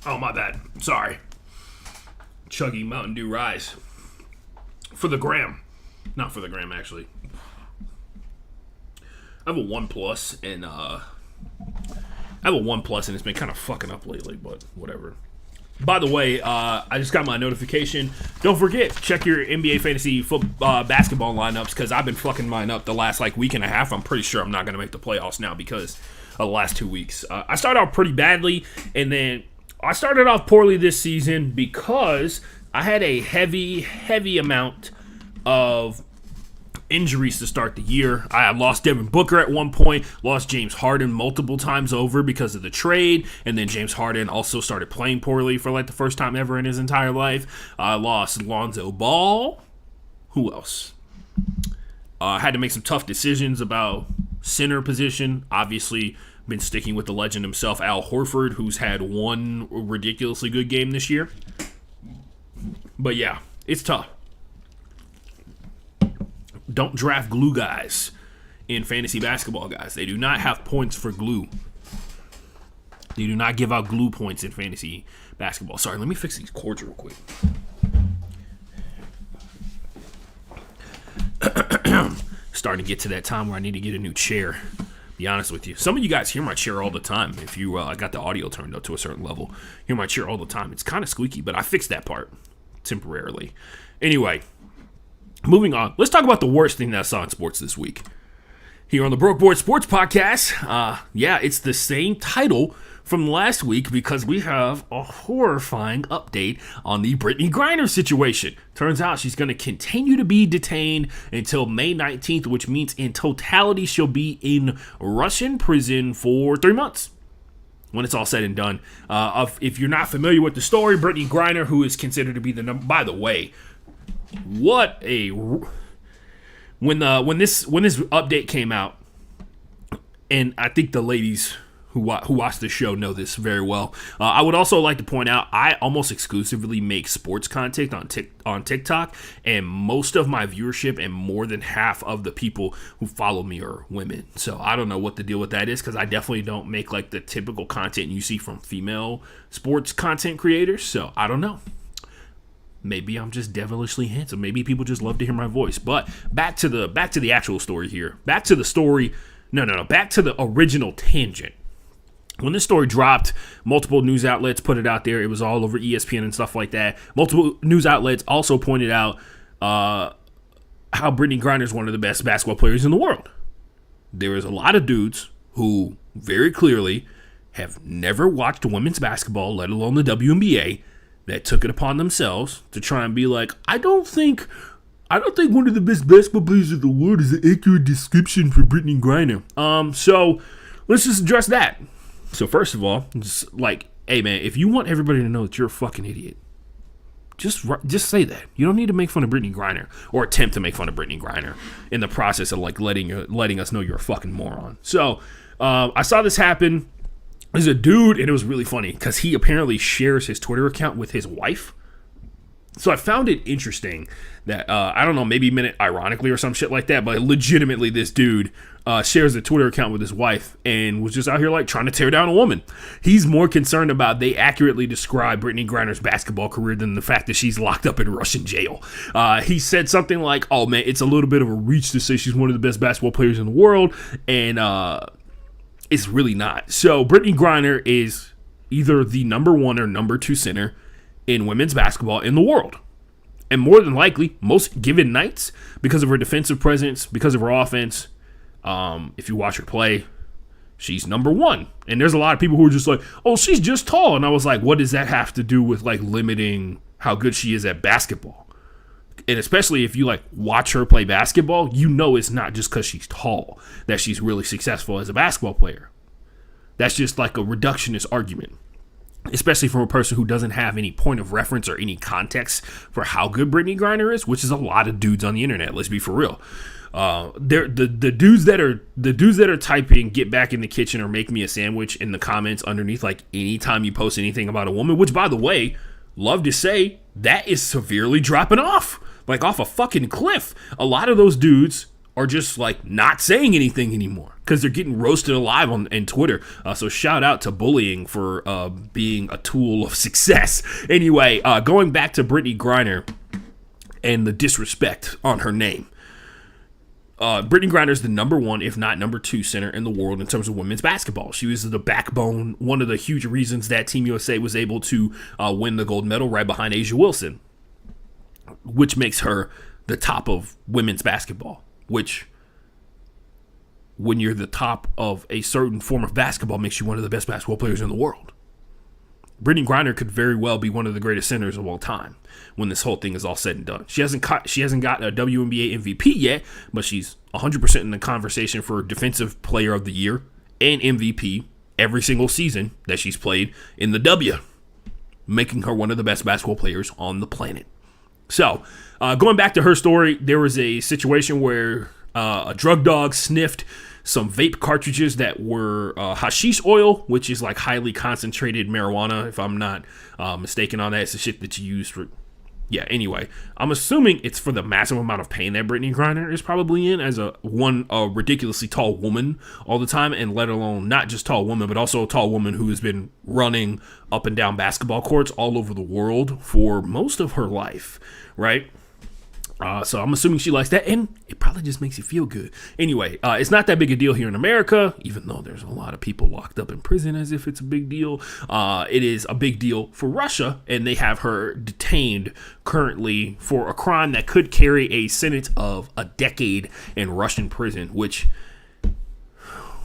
Oh, my bad. Sorry. Chuggy Mountain Dew Rise. For the gram. Not for the gram, actually. I have a OnePlus, and it's been kind of fucking up lately, but whatever. By the way, I just got my notification. Don't forget, check your NBA fantasy basketball lineups, because I've been fucking mine up the last week and a half. I'm pretty sure I'm not going to make the playoffs now because of the last 2 weeks. I started out pretty badly, and then I started off poorly this season because I had a heavy amount of injuries to start the year. I had lost Devin Booker at one point, lost James Harden multiple times over because of the trade, and then James Harden also started playing poorly for the first time ever in his entire life. I lost Lonzo Ball. Who else? Had to make some tough decisions about center position. Obviously, been sticking with the legend himself, Al Horford, who's had one ridiculously good game this year. But yeah, it's tough. Don't draft glue guys in fantasy basketball, guys. They do not have points for glue. They do not give out glue points in fantasy basketball. Sorry, let me fix these cords real quick. Starting to get to that time where I need to get a new chair Be honest with you. Some of you guys hear my chair all the time. If you got the audio turned up to a certain level, hear my chair all the time. It's kind of squeaky, but I fixed that part temporarily. Anyway, moving on. Let's talk about the worst thing that I saw in sports this week. Here on the Broke Board Sports Podcast, it's the same title from last week because we have a horrifying update on the Brittany Griner situation. Turns out she's going to continue to be detained until May 19th, which means in totality she'll be in Russian prison for 3 months. When it's all said and done. If you're not familiar with the story, Brittany Griner, who is considered to be the number, by the way, when this update came out, and I think the ladies who watch the show know this very well. I would also like to point out I almost exclusively make sports content on TikTok, and most of my viewership and more than half of the people who follow me are women. So I don't know what the deal with that is because I definitely don't make like the typical content you see from female sports content creators. So I don't know. Maybe I'm just devilishly handsome. Maybe people just love to hear my voice. But back to the actual story here. Back to the original tangent. When this story dropped, multiple news outlets put it out there. It was all over ESPN and stuff like that. Multiple news outlets also pointed out how Brittany Griner is one of the best basketball players in the world. There is a lot of dudes who very clearly have never watched women's basketball, let alone the WNBA, that took it upon themselves to try and be like, I don't think one of the best basketball players in the world is an accurate description for Brittany Griner. So let's just address that. So first of all, just like, hey man, if you want everybody to know that you're a fucking idiot, just say that. You don't need to make fun of Brittany Griner or attempt to make fun of Brittany Griner in the process of like letting us know you're a fucking moron. So I saw this happen. There's a dude, and it was really funny because he apparently shares his Twitter account with his wife. So I found it interesting that, I don't know, maybe meant it ironically or some shit like that, but legitimately this dude shares a Twitter account with his wife and was just out here like trying to tear down a woman. He's more concerned about they accurately describe Brittany Griner's basketball career than the fact that she's locked up in Russian jail. He said something like, oh man, it's a little bit of a reach to say she's one of the best basketball players in the world, and it's really not. So Brittany Griner is either the number 1 or number 2 center in women's basketball in the world. And more than likely, most given nights, because of her defensive presence, because of her offense, if you watch her play, she's number 1. And there's a lot of people who are just like, oh, she's just tall. And I was like, what does that have to do with like limiting how good she is at basketball? And especially if you like watch her play basketball, you know it's not just because she's tall that she's really successful as a basketball player. That's just like a reductionist argument. Especially from a person who doesn't have any point of reference or any context for how good Brittany Griner is, which is a lot of dudes on the internet. Let's be for real. The dudes that are typing "get back in the kitchen" or "make me a sandwich" in the comments underneath, like anytime you post anything about a woman, which by the way, love to say that is severely dropping off, like off a fucking cliff. A lot of those dudes are just like not saying anything anymore because they're getting roasted alive on Twitter. So shout out to bullying for being a tool of success. Anyway, going back to Brittany Griner and the disrespect on her name. Brittany Griner is the number 1, if not number 2 center in the world in terms of women's basketball. She was the backbone, one of the huge reasons that Team USA was able to win the gold medal right behind A'ja Wilson, which makes her the top of women's basketball. Which, when you're the top of a certain form of basketball, makes you one of the best basketball players in the world. Brittany Griner could very well be one of the greatest centers of all time when this whole thing is all said and done. She hasn't got a WNBA MVP yet, but she's 100% in the conversation for Defensive Player of the Year and MVP every single season that she's played in the W, making her one of the best basketball players on the planet. So, going back to her story, there was a situation where a drug dog sniffed some vape cartridges that were hashish oil, which is like highly concentrated marijuana, if I'm not mistaken on that. It's the shit that you use for... Yeah, anyway, I'm assuming it's for the massive amount of pain that Brittany Griner is probably in as a ridiculously tall woman all the time, and let alone not just tall woman, but also a tall woman who has been running up and down basketball courts all over the world for most of her life, right? So I'm assuming she likes that, and it probably just makes you feel good. Anyway, it's not that big a deal here in America, even though there's a lot of people locked up in prison as if it's a big deal. It is a big deal for Russia, and they have her detained currently for a crime that could carry a sentence of a decade in Russian prison, which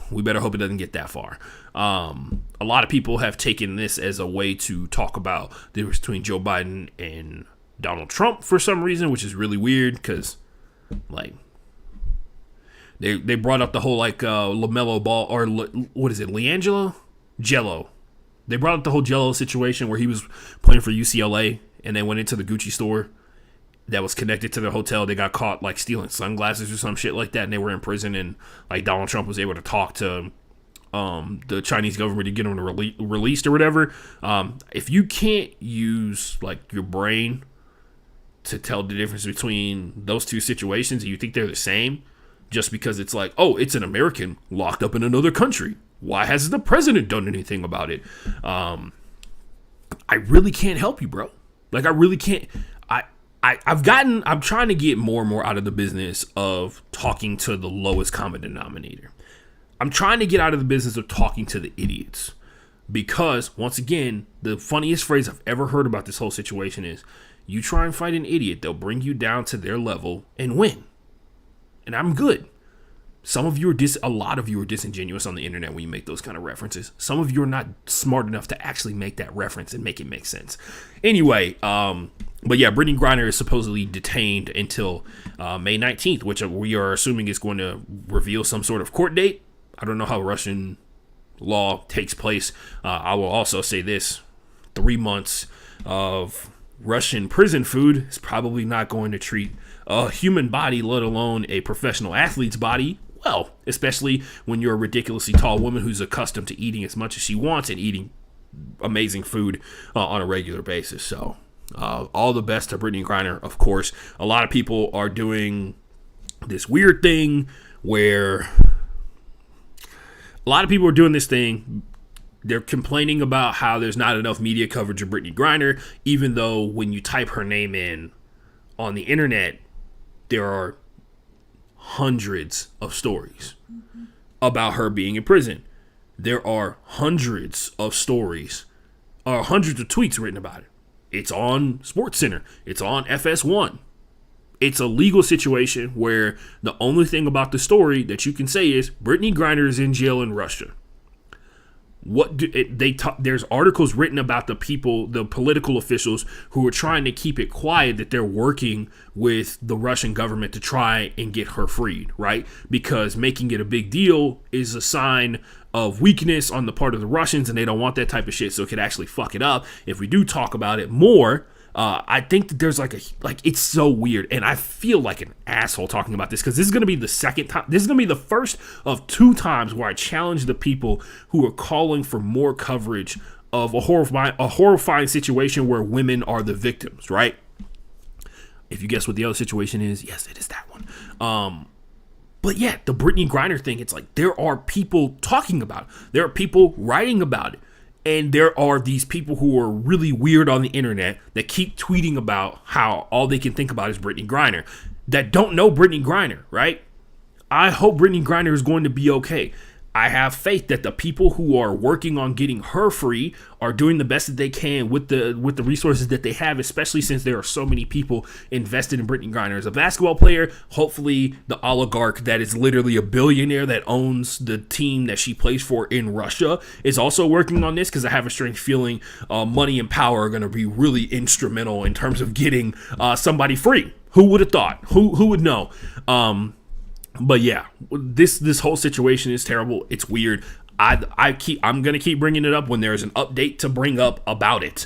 we better hope it doesn't get that far. A lot of people have taken this as a way to talk about the difference between Joe Biden and Donald Trump for some reason, which is really weird because, like, they brought up the whole, like, LaMelo Ball, or what is it, LiAngelo? Jello. They brought up the whole Jello situation where he was playing for UCLA and they went into the Gucci store that was connected to their hotel. They got caught, like, stealing sunglasses or some shit like that, and they were in prison, and, like, Donald Trump was able to talk to the Chinese government to get them released or whatever. If you can't use, like, your brain to tell the difference between those two situations, and you think they're the same, just because it's like, oh, it's an American locked up in another country, why hasn't the president done anything about it? I really can't help you, bro. Like, I really can't. I'm trying to get more and more out of the business of talking to the lowest common denominator. I'm trying to get out of the business of talking to the idiots, because, once again, the funniest phrase I've ever heard about this whole situation is, you try and fight an idiot, they'll bring you down to their level and win. And I'm good. Some of you are a lot of you are disingenuous on the internet when you make those kind of references. Some of you are not smart enough to actually make that reference and make it make sense. Anyway, but yeah, Brittany Griner is supposedly detained until May 19th, which we are assuming is going to reveal some sort of court date. I don't know how Russian law takes place. I will also say this: 3 months of Russian prison food is probably not going to treat a human body, let alone a professional athlete's body, well, especially when you're a ridiculously tall woman who's accustomed to eating as much as she wants and eating amazing food on a regular basis. So all the best to Brittany Griner, of course. A lot of people are doing this weird thing where they're complaining about how there's not enough media coverage of Brittany Griner, even though when you type her name in on the internet, there are hundreds of stories about her being in prison. There are hundreds of stories, or hundreds of tweets written about it. It's on SportsCenter. It's on FS1. It's a legal situation where the only thing about the story that you can say is Brittany Griner is in jail in Russia. There's articles written about the political officials who are trying to keep it quiet that they're working with the Russian government to try and get her freed, right? Because making it a big deal is a sign of weakness on the part of the Russians, and they don't want that type of shit, so it could actually fuck it up if we do talk about it more. I think that there's it's so weird, and I feel like an asshole talking about this because this is going to be the second time. This is going to be the first of 2 times where I challenge the people who are calling for more coverage of a horrifying situation where women are the victims, right? If you guess what the other situation is, yes, it is that one. But yeah, the Brittany Griner thing, it's like there are people talking about it. There are people writing about it. And there are these people who are really weird on the internet that keep tweeting about how all they can think about is Brittany Griner, that don't know Brittany Griner, right? I hope Brittany Griner is going to be okay. I have faith that the people who are working on getting her free are doing the best that they can with the resources that they have, especially since there are so many people invested in Brittany Griner as a basketball player. Hopefully the oligarch that is literally a billionaire that owns the team that she plays for in Russia is also working on this, because I have a strange feeling money and power are going to be really instrumental in terms of getting somebody free. Who would have thought? Who would know? But yeah, this whole situation is terrible. It's weird. I'm gonna keep bringing it up when there's an update to bring up about it,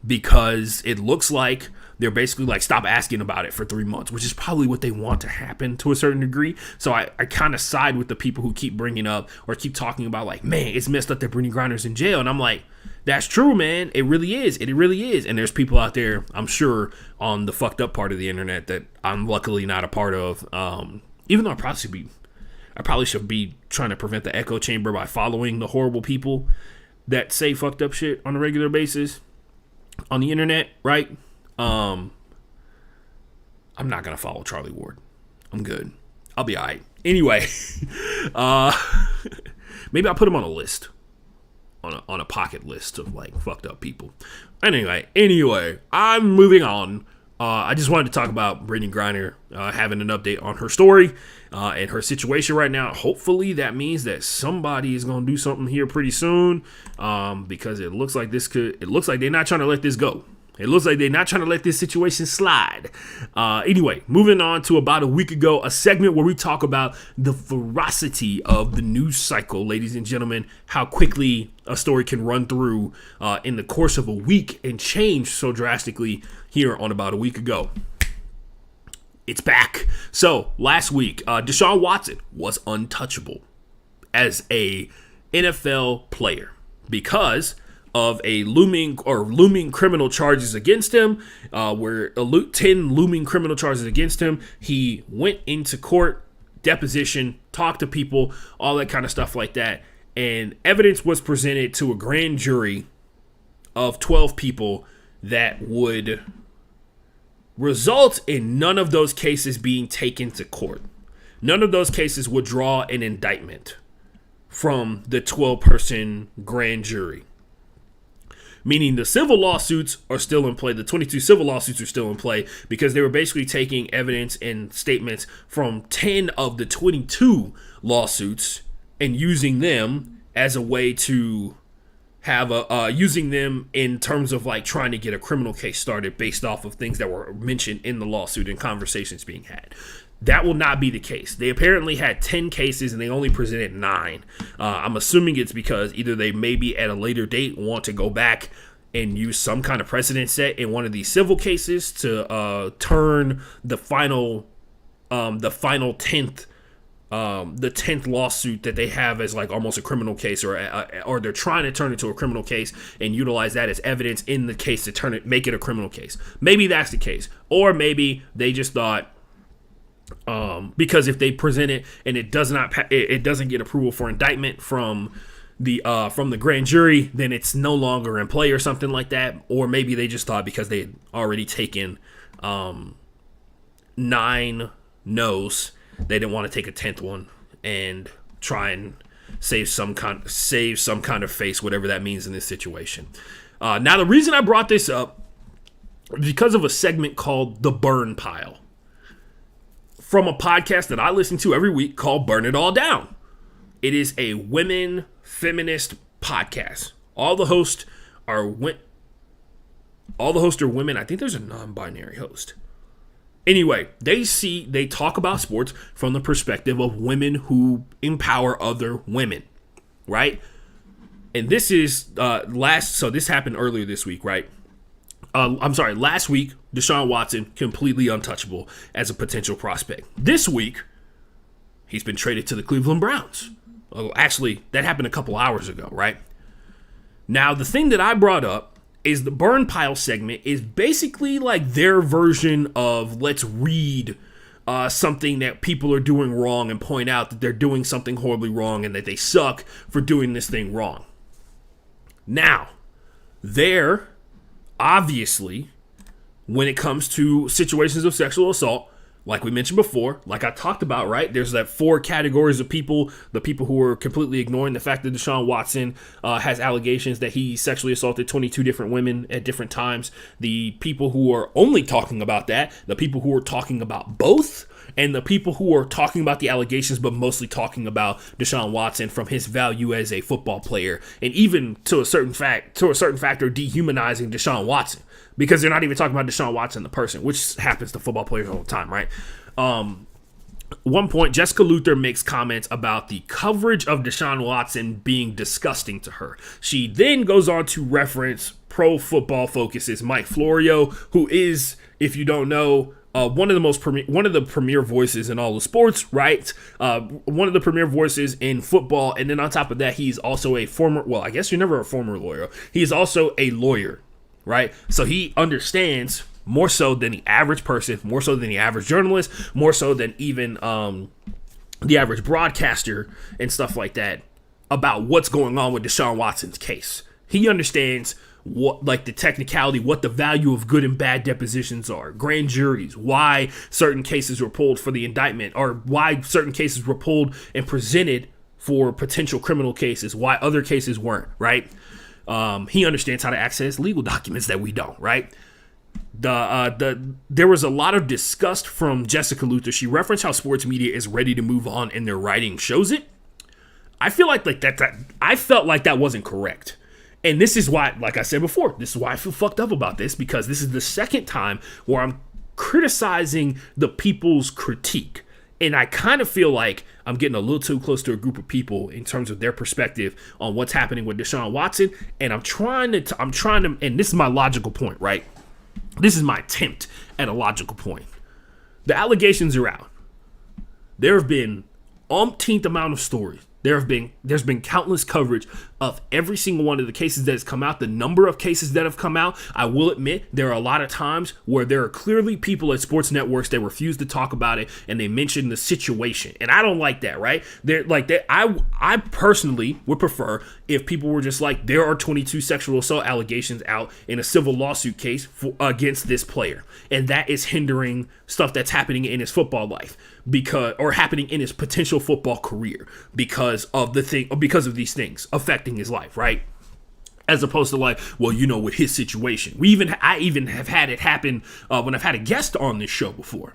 because it looks like they're basically like, stop asking about it for 3 months, which is probably what they want to happen to a certain degree. So I kind of side with the people who keep bringing up or keep talking about like, man, it's messed up that Brittany Griner's in jail, and I'm like, that's true, man. It really is. It really is. And there's people out there, I'm sure, on the fucked up part of the internet that I'm luckily not a part of. Even though I probably should be trying to prevent the echo chamber by following the horrible people that say fucked up shit on a regular basis on the internet, right? I'm not going to follow Charlie Ward. I'm good. I'll be all right. Anyway, maybe I'll put him on a list. On a pocket list of like fucked up people. Anyway, I'm moving on. I just wanted to talk about Brittany Griner having an update on her story and her situation right now. Hopefully that means that somebody is going to do something here pretty soon because it looks like they're not trying to let this go. It looks like they're not trying to let this situation slide. Anyway, moving on to about a week ago, a segment where we talk about the ferocity of the news cycle, ladies and gentlemen, how quickly a story can run through in the course of a week and change so drastically here on about a week ago. It's back. So last week, Deshaun Watson was untouchable as a NFL player because of a looming criminal charges against him, 10 looming criminal charges against him. He went into court, deposition, talked to people, all that kind of stuff like that. And evidence was presented to a grand jury of 12 people that would result in none of those cases being taken to court. None of those cases would draw an indictment from the 12-person grand jury. Meaning the civil lawsuits are still in play. The 22 civil lawsuits are still in play because they were basically taking evidence and statements from 10 of the 22 lawsuits and using them as a way to have using them in terms of like trying to get a criminal case started based off of things that were mentioned in the lawsuit and conversations being had. That will not be the case. They apparently had 10 cases and they only presented 9. I'm assuming it's because either they maybe at a later date want to go back and use some kind of precedent set in one of these civil cases to turn the final 10th lawsuit that they have as like almost a criminal case, or they're trying to turn it to a criminal case and utilize that as evidence in the case to make it a criminal case. Maybe that's the case, or maybe they just thought. Because if they present it and it doesn't get approval for indictment from the grand jury, then it's no longer in play or something like that. Or maybe they just thought because they had already taken 9 no's, they didn't want to take a 10th one and try and save some kind of face, whatever that means in this situation. Now the reason I brought this up is because of a segment called The Burn Pile, from a podcast that I listen to every week called Burn It All Down. It is a women feminist podcast. All the hosts are women. I think there's a non-binary host. Anyway, they talk about sports from the perspective of women who empower other women, right? And this is this happened earlier this week, right? Last week, Deshaun Watson, completely untouchable as a potential prospect. This week, he's been traded to the Cleveland Browns. Actually, that happened a couple hours ago, right? Now, the thing that I brought up is the Burn Pile segment is basically like their version of let's read something that people are doing wrong and point out that they're doing something horribly wrong and that they suck for doing this thing wrong. Now, obviously, when it comes to situations of sexual assault, like we mentioned before, like I talked about, right? There's that 4 categories of people. The people who are completely ignoring the fact that Deshaun Watson has allegations that he sexually assaulted 22 different women at different times. The people who are only talking about that. The people who are talking about both. And the people who are talking about the allegations, but mostly talking about Deshaun Watson from his value as a football player, and even to a certain factor, dehumanizing Deshaun Watson because they're not even talking about Deshaun Watson the person, which happens to football players all the time, right? One point, Jessica Luther makes comments about the coverage of Deshaun Watson being disgusting to her. She then goes on to reference Pro Football Focus's Mike Florio, who is, if you don't know, one of the premier voices in all of sports, right? One of the premier voices in football, and then on top of that, he's also a former. Well, I guess you're never a former lawyer. He's also a lawyer, right? So he understands more so than the average person, more so than the average journalist, more so than even the average broadcaster and stuff like that about what's going on with Deshaun Watson's case. He understands what, like the technicality, what the value of good and bad depositions are, grand juries, why certain cases were pulled for the indictment, or why certain cases were pulled and presented for potential criminal cases, why other cases weren't, right? He understands how to access legal documents that we don't, right? There was a lot of disgust from Jessica Luther. She referenced how sports media is ready to move on and their writing shows it. I feel like I felt like that wasn't correct. And this is why, like I said before, this is why I feel fucked up about this, because this is the second time where I'm criticizing the people's critique. And I kind of feel like I'm getting a little too close to a group of people in terms of their perspective on what's happening with Deshaun Watson. And I'm trying to, and this is my logical point, right? This is my attempt at a logical point. The allegations are out. There have been umpteenth amount of stories. There's been countless coverage of every single one of the cases that has come out, the number of cases that have come out. I will admit there are a lot of times where there are clearly people at sports networks that refuse to talk about it and they mention the situation. And I don't like that, right? They're like that. I personally would prefer if people were just like, there are 22 sexual assault allegations out in a civil lawsuit case against this player. And that is hindering stuff that's happening in his football life or happening in his potential football career because of these things affecting his life, right? As opposed to like, well, with his situation, I even have had it happen when I've had a guest on this show before.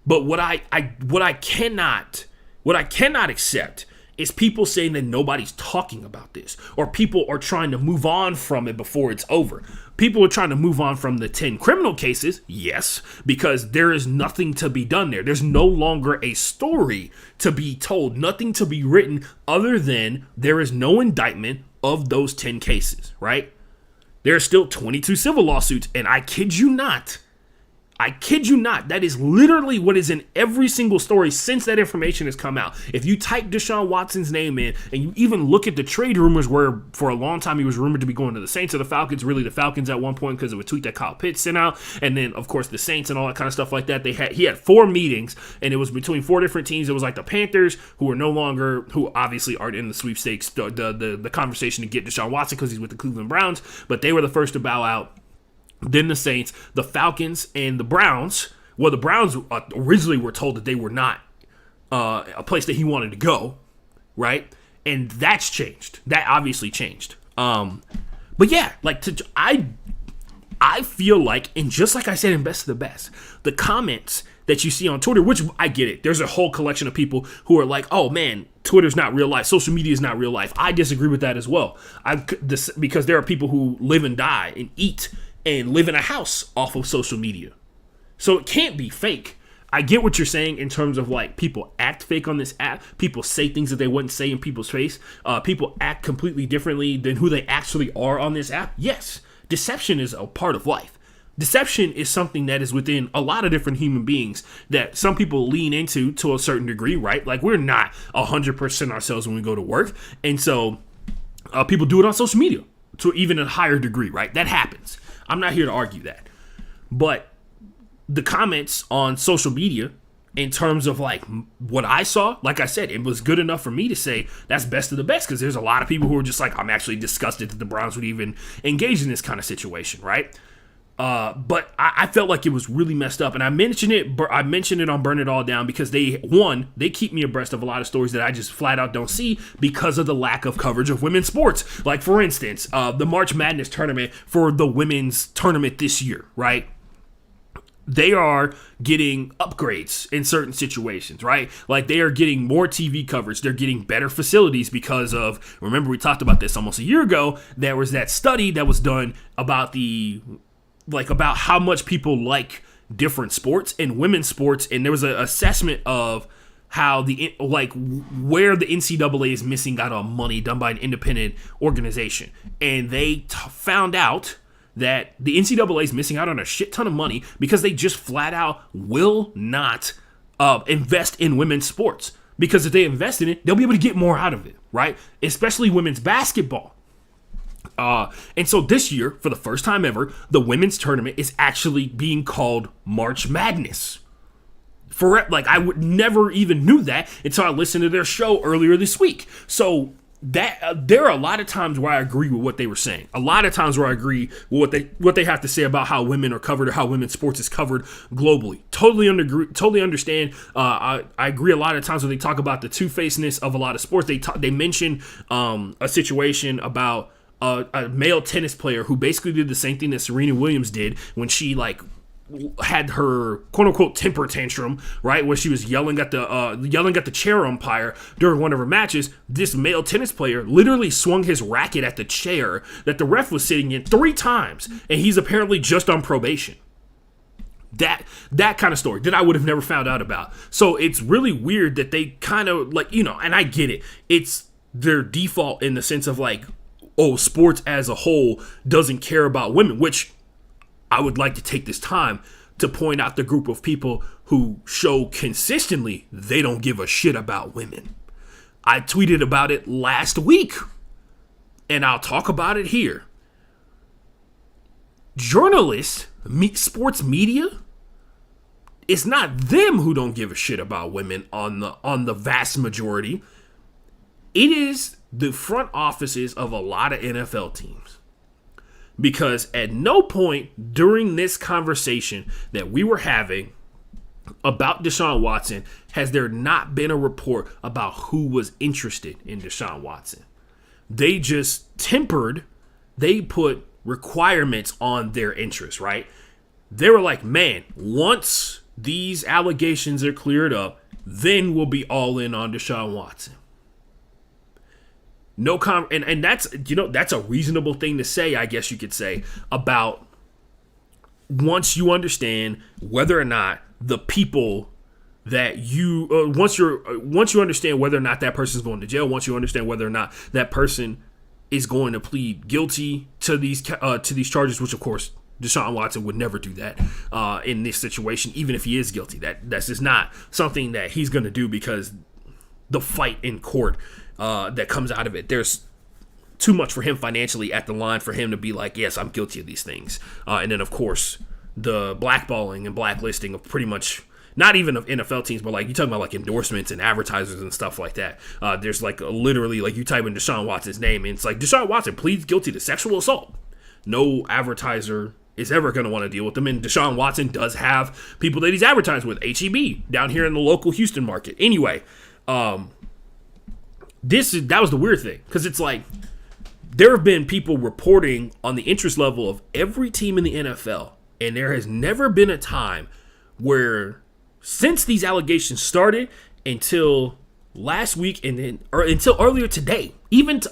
But what I cannot accept is people saying that nobody's talking about this, or people are trying to move on from it before it's over. People are trying to move on from the 10 criminal cases, yes, because there is nothing to be done there. There's no longer a story to be told, nothing to be written other than there is no indictment of those 10 cases, right? There are still 22 civil lawsuits, and I kid you not, that is literally what is in every single story since that information has come out. If you type Deshaun Watson's name in and you even look at the trade rumors where for a long time he was rumored to be going to the Saints or the Falcons, really the Falcons at one point because of a tweet that Kyle Pitts sent out, and then of course the Saints and all that kind of stuff like that. He had 4 meetings and it was between 4 different teams. It was like the Panthers, who obviously aren't in the sweepstakes, the conversation to get Deshaun Watson because he's with the Cleveland Browns, but they were the first to bow out. Then the Saints, the Falcons, and the Browns. Well, the Browns originally were told that they were not a place that he wanted to go, right? And that's changed. That obviously changed. But yeah, like I feel like, and just like I said in Best of the Best, the comments that you see on Twitter, which I get it. There's a whole collection of people who are like, oh man, Twitter's not real life. Social media is not real life. I disagree with that as well. Because there are people who live and die and eat and live in a house off of social media. So it can't be fake. I get what you're saying in terms of like people act fake on this app. People say things that they wouldn't say in people's face. People act completely differently than who they actually are on this app. Yes, deception is a part of life. Deception is something that is within a lot of different human beings that some people lean into to a certain degree, right? Like we're not 100% ourselves when we go to work. And so people do it on social media to even a higher degree, right? That happens. I'm not here to argue that. But the comments on social media, in terms of like what I saw, like I said, it was good enough for me to say that's Best of the Best, because there's a lot of people who are just like, I'm actually disgusted that the Browns would even engage in this kind of situation, right? But I felt like it was really messed up, and I mentioned it on Burn It All Down because they keep me abreast of a lot of stories that I just flat out don't see because of the lack of coverage of women's sports. Like, for instance, the March Madness tournament for the women's tournament this year, right? They are getting upgrades in certain situations, right? Like they are getting more TV coverage. They're getting better facilities because of, remember we talked about this almost a year ago, there was that study that was done about about how much people like different sports and women's sports. And there was an assessment of how where the NCAA is missing out on money done by an independent organization. And they found out that the NCAA is missing out on a shit ton of money because they just flat out will not invest in women's sports. Because if they invest in it, they'll be able to get more out of it, right? Especially women's basketball. And so this year, for the first time ever, the women's tournament is actually being called March Madness. I would never even knew that until I listened to their show earlier this week. So that there are a lot of times where I agree with what they were saying. A lot of times where I agree with what they have to say about how women are covered or how women's sports is covered globally. Totally understand. I agree a lot of times when they talk about the two-facedness of a lot of sports. They mention a situation about a male tennis player who basically did the same thing that Serena Williams did when she had her quote unquote temper tantrum, right, where she was yelling at the chair umpire during one of her matches. This male tennis player literally swung his racket at the chair that the ref was sitting in 3 times, and he's apparently just on probation. That kind of story that I would have never found out about. So it's really weird that they kind of and I get it. It's their default in the sense of sports as a whole doesn't care about women, which I would like to take this time to point out the group of people who show consistently they don't give a shit about women. I tweeted about it last week, and I'll talk about it here. Journalists, sports media, it's not them who don't give a shit about women on the vast majority. It is the front offices of a lot of NFL teams. Because at no point during this conversation that we were having about Deshaun Watson has there not been a report about who was interested in Deshaun Watson. They just they put requirements on their interest, right? They were like, man, once these allegations are cleared up, then we'll be all in on Deshaun Watson. And that's a reasonable thing to say, I guess you could say, about once you understand whether or not the people that once you understand whether or not that person's going to jail, once you understand whether or not that person is going to plead guilty to these charges, which of course Deshaun Watson would never do that in this situation, even if he is guilty. That's just not something that he's going to do, because the fight in court that comes out of it, there's too much for him financially at the line for him to be like, yes, I'm guilty of these things. And then, of course, the blackballing and blacklisting of pretty much not even of NFL teams, but you're talking about endorsements and advertisers and stuff like that. There's literally you type in Deshaun Watson's name and it's Deshaun Watson pleads guilty to sexual assault. No advertiser is ever going to want to deal with them. And Deshaun Watson does have people that he's advertised with, HEB, down here in the local Houston market. Anyway, that was the weird thing, because it's there have been people reporting on the interest level of every team in the NFL, and there has never been a time where, since these allegations started until last week or until earlier today,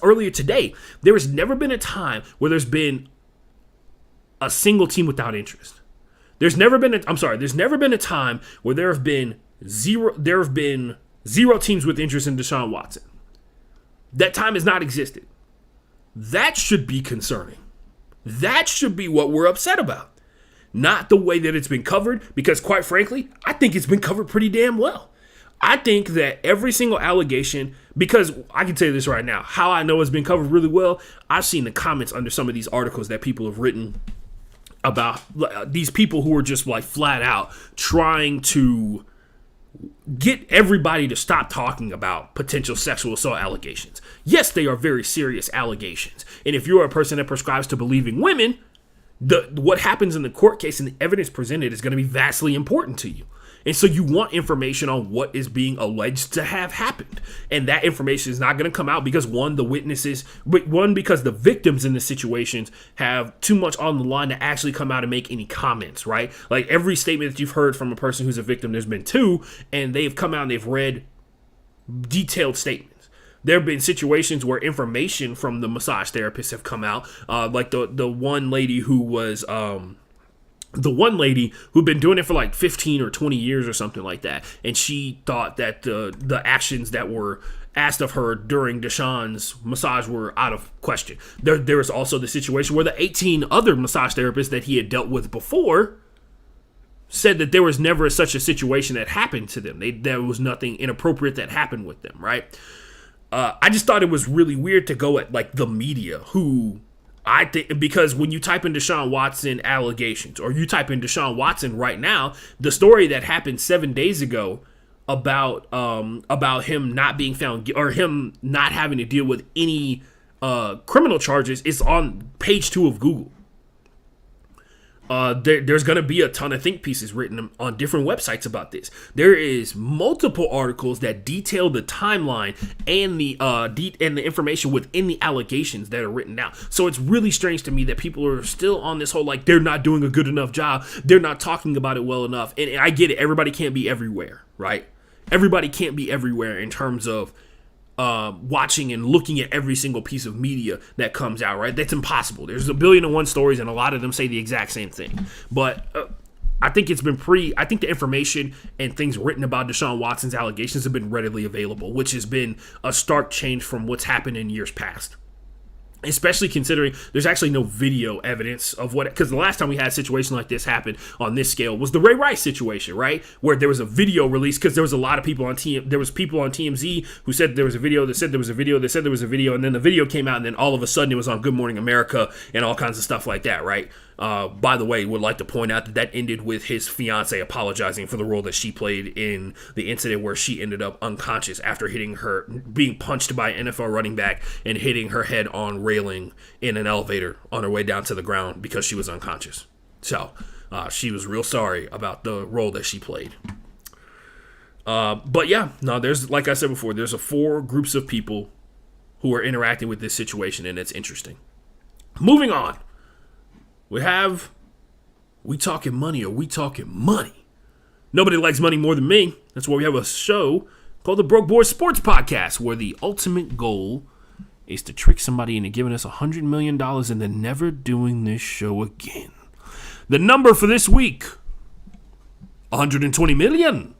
earlier today, there has never been a time where there's been a single team without interest. There's never been a time where there have been zero teams with interest in Deshaun Watson. That time has not existed. That should be concerning. That should be what we're upset about. Not the way that it's been covered, because quite frankly, I think it's been covered pretty damn well. I think that every single allegation, because I can tell you this right now, how I know it's been covered really well, I've seen the comments under some of these articles that people have written about these people who are just flat out trying to get everybody to stop talking about potential sexual assault allegations. Yes, they are very serious allegations. And if you're a person that prescribes to believing women, what happens in the court case and the evidence presented is going to be vastly important to you. And so you want information on what is being alleged to have happened. And that information is not going to come out because because the victims in the situations have too much on the line to actually come out and make any comments, right? Every statement that you've heard from a person who's a victim, there's been 2, and they've come out and they've read detailed statements. There have been situations where information from the massage therapists have come out, the one lady who was who'd been doing it for 15 or 20 years or something like that. And she thought that the actions that were asked of her during Deshaun's massage were out of question. There was also the situation where the 18 other massage therapists that he had dealt with before said that there was never such a situation that happened to them. There was nothing inappropriate that happened with them, right? I just thought it was really weird to go at the media, who I think, because when you type in Deshaun Watson allegations, or you type in Deshaun Watson right now, the story that happened 7 days ago about him not being found or him not having to deal with any criminal charges is on page 2 of Google. There's going to be a ton of think pieces written on different websites about this. There is multiple articles that detail the timeline and the information within the allegations that are written down. So it's really strange to me that people are still on this whole, like, they're not doing a good enough job. They're not talking about it well enough. And I get it. Everybody can't be everywhere, right? Everybody can't be everywhere in terms of watching and looking at every single piece of media that comes out, right? That's impossible. There's 1,000,000,001 stories, and a lot of them say the exact same thing. But I think I think the information and things written about Deshaun Watson's allegations have been readily available, which has been a stark change from what's happened in years past. Especially considering there's actually no video evidence of what, because the last time we had a situation like this happen on this scale was the Ray Rice situation, right? Where there was a video release because there was a lot of people on TMZ who said there was a video, that said there was a video, that said there was a video, and then the video came out, and then all of a sudden it was on Good Morning America and all kinds of stuff like that, right? By the way, would like to point out that ended with his fiance apologizing for the role that she played in the incident where she ended up unconscious after being punched by an NFL running back and hitting her head on railing in an elevator on her way down to the ground because she was unconscious. So she was real sorry about the role that she played. But yeah, no, there's, like I said before, there's 4 groups of people who are interacting with this situation, and it's interesting. Moving on. We talking money, or we talking money? Nobody likes money more than me. That's why we have a show called the Broke Boy Sports Podcast, where the ultimate goal is to trick somebody into giving us $100 million and then never doing this show again. The number for this week, $120 million.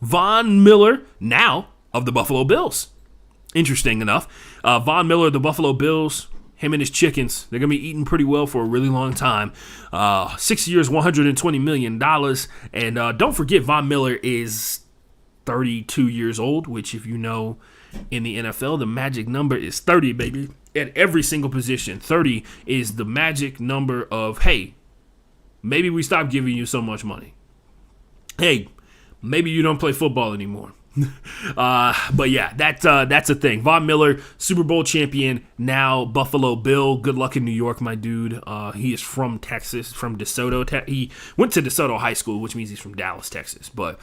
Von Miller, now of the Buffalo Bills. Interesting enough, Von Miller, the Buffalo Bills, him and his chickens, they're going to be eating pretty well for a really long time. 6 years, $120 million. And don't forget, Von Miller is 32 years old, which, if you know, in the NFL, the magic number is 30, baby. At every single position, 30 is the magic number of, hey, maybe we stop giving you so much money. Hey, maybe you don't play football anymore. But yeah, that's a thing. Von Miller, Super Bowl champion, now Buffalo Bill. Good luck in New York, my dude. He is from Texas, from DeSoto. He went to DeSoto High School, which means he's from Dallas, Texas. But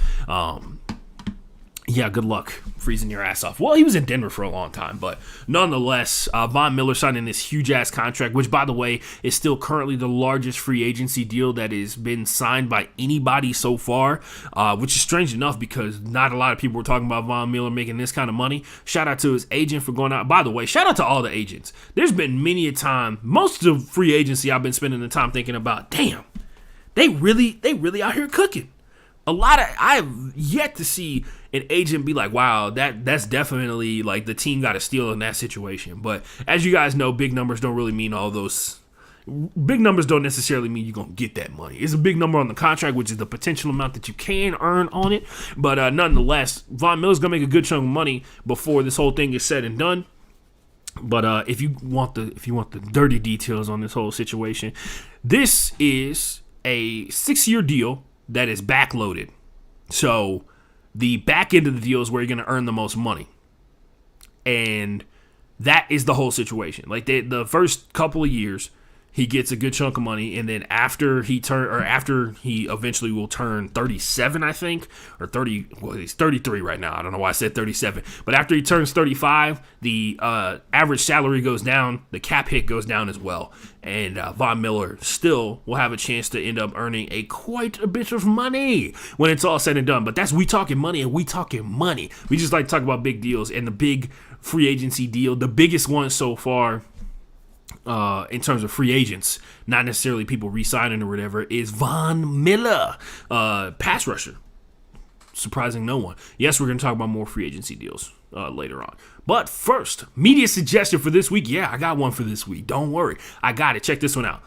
yeah, good luck freezing your ass off. Well, he was in Denver for a long time, but nonetheless, Von Miller signing this huge-ass contract, which, by the way, is still currently the largest free agency deal that has been signed by anybody so far, which is strange enough because not a lot of people were talking about Von Miller making this kind of money. Shout out to his agent for going out. By the way, shout out to all the agents. There's been many a time, most of free agency, I've been spending the time thinking about, damn, they really out here cooking. I've yet to see an agent be like, wow, that's definitely like the team got a steal in that situation. But as you guys know, big numbers don't really mean all those. Big numbers don't necessarily mean you're going to get that money. It's a big number on the contract, which is the potential amount that you can earn on it. But nonetheless, Von Miller's going to make a good chunk of money before this whole thing is said and done. But if you want the dirty details on this whole situation, this is a 6-year deal that is backloaded. So the back end of the deal is where you're going to earn the most money. And that is the whole situation. Like the first couple of years, he gets a good chunk of money, and then after he eventually will turn 37, I think, or 30. Well, he's 33 right now. I don't know why I said 37, but after he turns 35, the average salary goes down, the cap hit goes down as well, and Von Miller still will have a chance to end up earning quite a bit of money when it's all said and done. But we talking money, and we talking money. We just like to talk about big deals, and the big free agency deal, the biggest one so far. In terms of free agents, not necessarily people re-signing or whatever, is Von Miller, pass rusher. Surprising no one. Yes, we're going to talk about more free agency deals later on. But first, media suggestion for this week. Yeah, I got one for this week. Don't worry. I got it. Check this one out.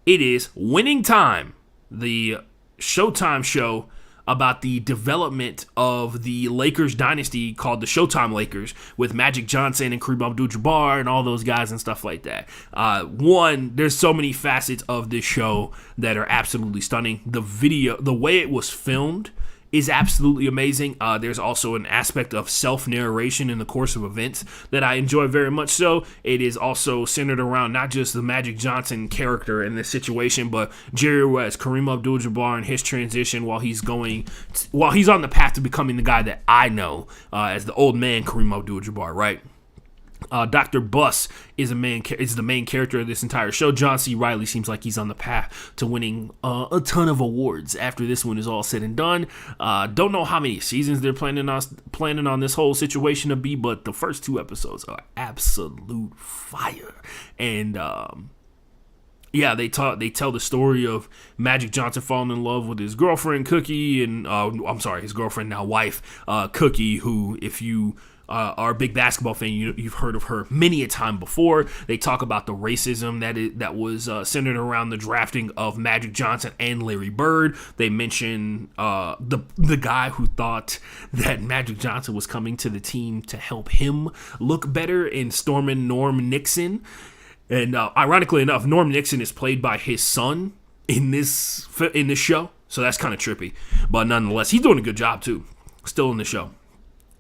It is Winning Time, the Showtime show about the development of the Lakers dynasty called the Showtime Lakers with Magic Johnson and Kareem Abdul-Jabbar and all those guys and stuff like that. There's so many facets of this show that are absolutely stunning. The video, the way it was filmed is absolutely amazing. There's also an aspect of self-narration in the course of events that I enjoy very much so. It is also centered around not just the Magic Johnson character in this situation, but Jerry West, Kareem Abdul-Jabbar, and his transition while he's on the path to becoming the guy that I know as the old man Kareem Abdul-Jabbar, right? Dr. Buss is the main character of this entire show. John C. Reilly seems like he's on the path to winning a ton of awards after this one is all said and done. Don't know how many seasons they're planning on this whole situation to be, but the first 2 episodes are absolute fire. And yeah, they tell the story of Magic Johnson falling in love with his girlfriend Cookie, and his girlfriend, now wife, Cookie, who, if you are a big basketball fan, you've heard of her many a time before. They talk about the racism that was centered around the drafting of Magic Johnson and Larry Bird. They mention the guy who thought that Magic Johnson was coming to the team to help him look better in storming Norm Nixon. And ironically enough, Norm Nixon is played by his son in this show, so that's kind of trippy. But nonetheless, he's doing a good job too, still in the show.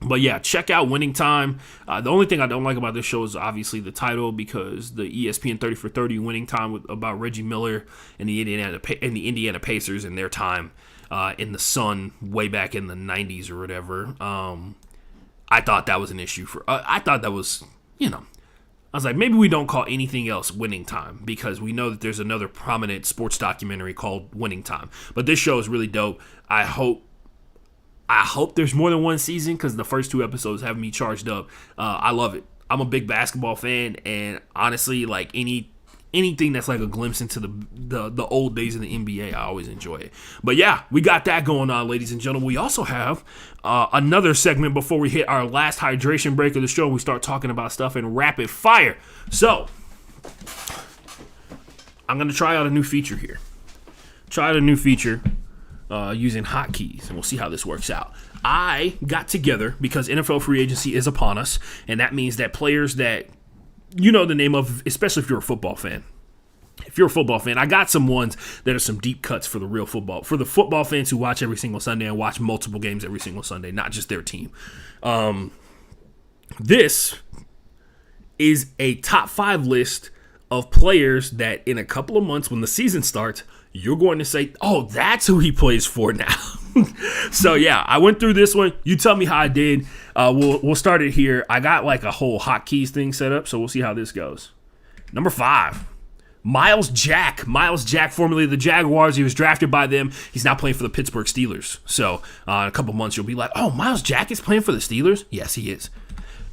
But yeah, check out Winning Time. The only thing I don't like about this show is obviously the title, because the ESPN 30 for 30 Winning Time about Reggie Miller and the Indiana Pacers and their time in the Sun way back in the 90s or whatever. I thought that was an issue I thought that was, I was like, maybe we don't call anything else Winning Time, because we know that there's another prominent sports documentary called Winning Time. But this show is really dope. I hope there's more than one season, because the first 2 episodes have me charged up. I love it. I'm a big basketball fan, and honestly, like anything that's like a glimpse into the old days of the NBA, I always enjoy it. But yeah, we got that going on, ladies and gentlemen. We also have another segment before we hit our last hydration break of the show. We start talking about stuff in rapid fire. So I'm going to try out a new feature here. Using hotkeys, and we'll see how this works out. I got together because NFL free agency is upon us, and that means that players that you know the name of, especially if you're a football fan. I got some ones that are some deep cuts for the football fans who watch every single Sunday and watch multiple games every single Sunday, not just their team. This is a top 5 list of players that in a couple of months when the season starts, you're going to say, oh, that's who he plays for now. So, yeah, I went through this one. You tell me how I did. We'll start it here. I got like a whole hotkeys thing set up, so we'll see how this goes. Number 5, Miles Jack. Miles Jack, formerly of the Jaguars. He was drafted by them. He's now playing for the Pittsburgh Steelers. So, in a couple months, you'll be like, oh, Miles Jack is playing for the Steelers? Yes, he is.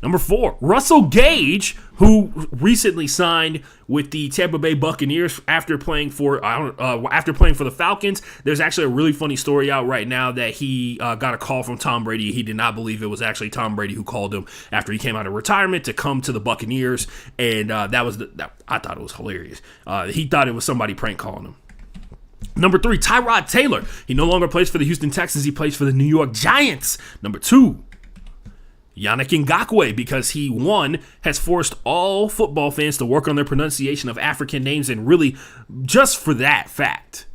Number 4, Russell Gage, who recently signed with the Tampa Bay Buccaneers after playing for the Falcons. There's actually a really funny story out right now that he got a call from Tom Brady. He did not believe it was actually Tom Brady who called him after he came out of retirement to come to the Buccaneers, and I thought it was hilarious. He thought it was somebody prank calling him. Number 3, Tyrod Taylor. He no longer plays for the Houston Texans. He plays for the New York Giants. Number 2, Yannick Ngakoue, because he, one, has forced all football fans to work on their pronunciation of African names, and really, just for that fact,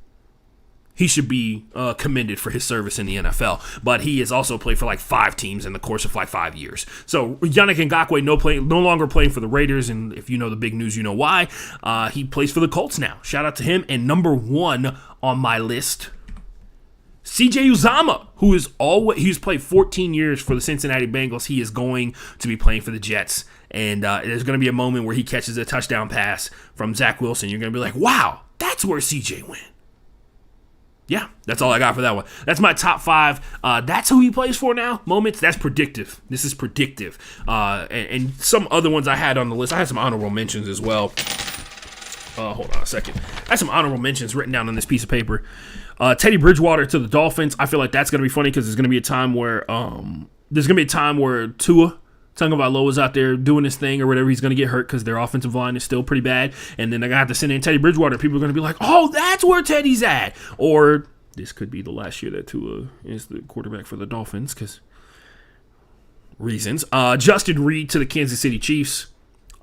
he should be commended for his service in the NFL. But he has also played for like 5 teams in the course of like 5 years. So Yannick Ngakoue no longer playing for the Raiders, and if you know the big news, you know why. He plays for the Colts now. Shout out to him. And number 1 on my list, CJ Uzomah, he's played 14 years for the Cincinnati Bengals. He is going to be playing for the Jets. And there's going to be a moment where he catches a touchdown pass from Zach Wilson. You're going to be like, wow, that's where CJ went. Yeah, that's all I got for that one. That's my top 5. That's who he plays for now. Moments. That's predictive. This is predictive. And some other ones I had on the list. I had some honorable mentions as well. Hold on a second. I had some honorable mentions written down on this piece of paper. Teddy Bridgewater to the Dolphins. I feel like that's going to be funny because there's going to be a time where Tua Tagovailoa's out there doing his thing or whatever. He's going to get hurt because their offensive line is still pretty bad. And then they're going to have to send in Teddy Bridgewater. People are going to be like, oh, that's where Teddy's at. Or this could be the last year that Tua is the quarterback for the Dolphins because reasons. Justin Reed to the Kansas City Chiefs.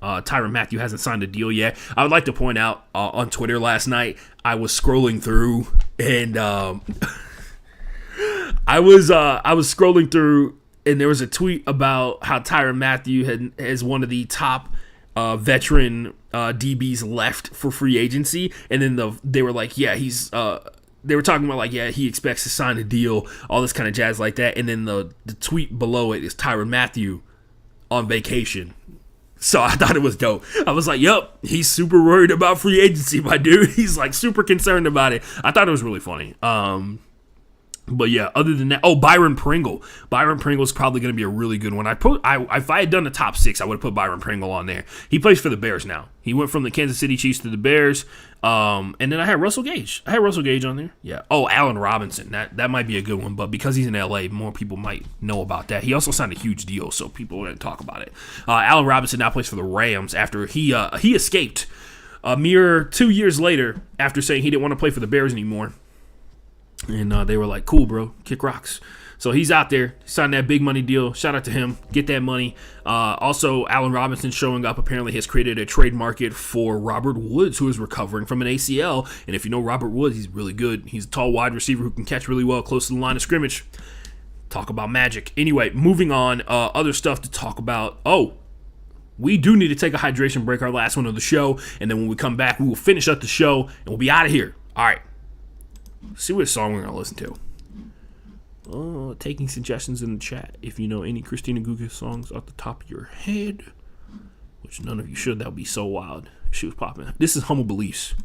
Tyrann Mathieu hasn't signed a deal yet. I would like to point out on Twitter last night, I was scrolling through and I was scrolling through, and there was a tweet about how Tyrann Mathieu has one of the top veteran DBs left for free agency, and then they were like, yeah, they were talking about like, yeah, he expects to sign a deal, all this kind of jazz like that, and then the tweet below it is Tyrann Mathieu on vacation. So I thought it was dope. I was like, yup, he's super worried about free agency, my dude. He's like super concerned about it. I thought it was really funny. But yeah, other than that, Byron Pringle. Byron Pringle is probably going to be a really good one. If I had done the top 6, I would have put Byron Pringle on there. He plays for the Bears now. He went from the Kansas City Chiefs to the Bears. And then I had Russell Gage. I had Russell Gage on there. Yeah. Oh, Allen Robinson. That might be a good one, but because he's in LA, more people might know about that. He also signed a huge deal, so people didn't talk about it. Allen Robinson now plays for the Rams after he escaped a mere 2 years later after saying he didn't want to play for the Bears anymore. And they were like, cool, bro, kick rocks. So he's out there, signed that big money deal. Shout out to him. Get that money. Also, Allen Robinson showing up apparently has created a trade market for Robert Woods, who is recovering from an ACL. And if you know Robert Woods, he's really good. He's a tall wide receiver who can catch really well close to the line of scrimmage. Talk about magic. Anyway, moving on. Other stuff to talk about. We do need to take a hydration break, our last one of the show. And then when we come back, we will finish up the show and we'll be out of here. All right. See what song we're going to listen to. Taking suggestions in the chat. If you know any Christina Aguilera songs off the top of your head, which none of you should, that would be so wild if she was popping. This is Humble Beliefs.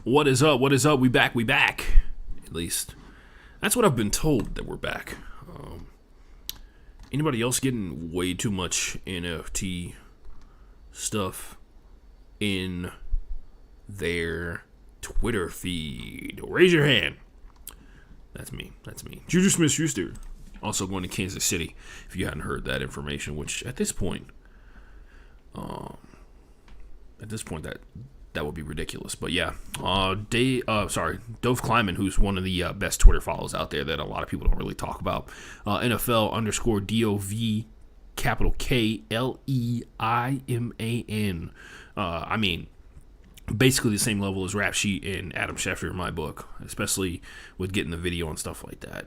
What is up? What is up? We back. At least that's what I've been told, that we're back. Anybody else getting way too much NFT stuff in their Twitter feed? Raise your hand. That's me. Juju Smith-Schuster also going to Kansas City, if you hadn't heard that information, which at this point that would be ridiculous. But yeah, Dove Kleiman, who's one of the best Twitter follows out there that a lot of people don't really talk about. NFL_DOV KLEIMAN. I mean, basically the same level as Rap Sheet and Adam Schefter in my book, especially with getting the video and stuff like that.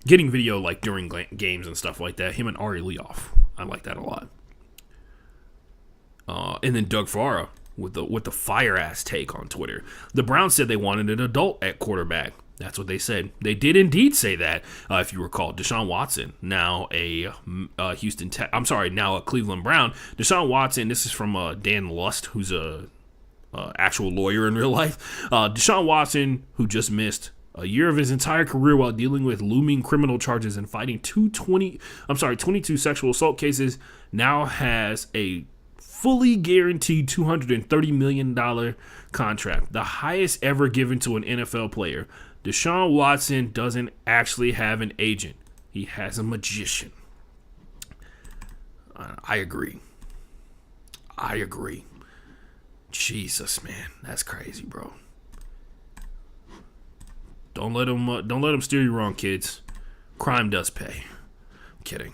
Getting video like during games and stuff like that. Him and Ari Leoff, I like that a lot. And then Doug Farah with the fire ass take on Twitter. The Browns said they wanted an adult at quarterback. That's what they said. They did indeed say that. If you recall, Deshaun Watson, now a Cleveland Brown. Deshaun Watson. This is from Dan Lust, who's a actual lawyer in real life. Deshaun Watson, who just missed a year of his entire career while dealing with looming criminal charges and fighting 22 sexual assault cases, now has a fully guaranteed $230 million contract, the highest ever given to an NFL player. Deshaun Watson doesn't actually have an agent. He has a magician. I agree. Jesus, man, that's crazy, bro. Don't let him steer you wrong, kids. Crime does pay. I'm kidding.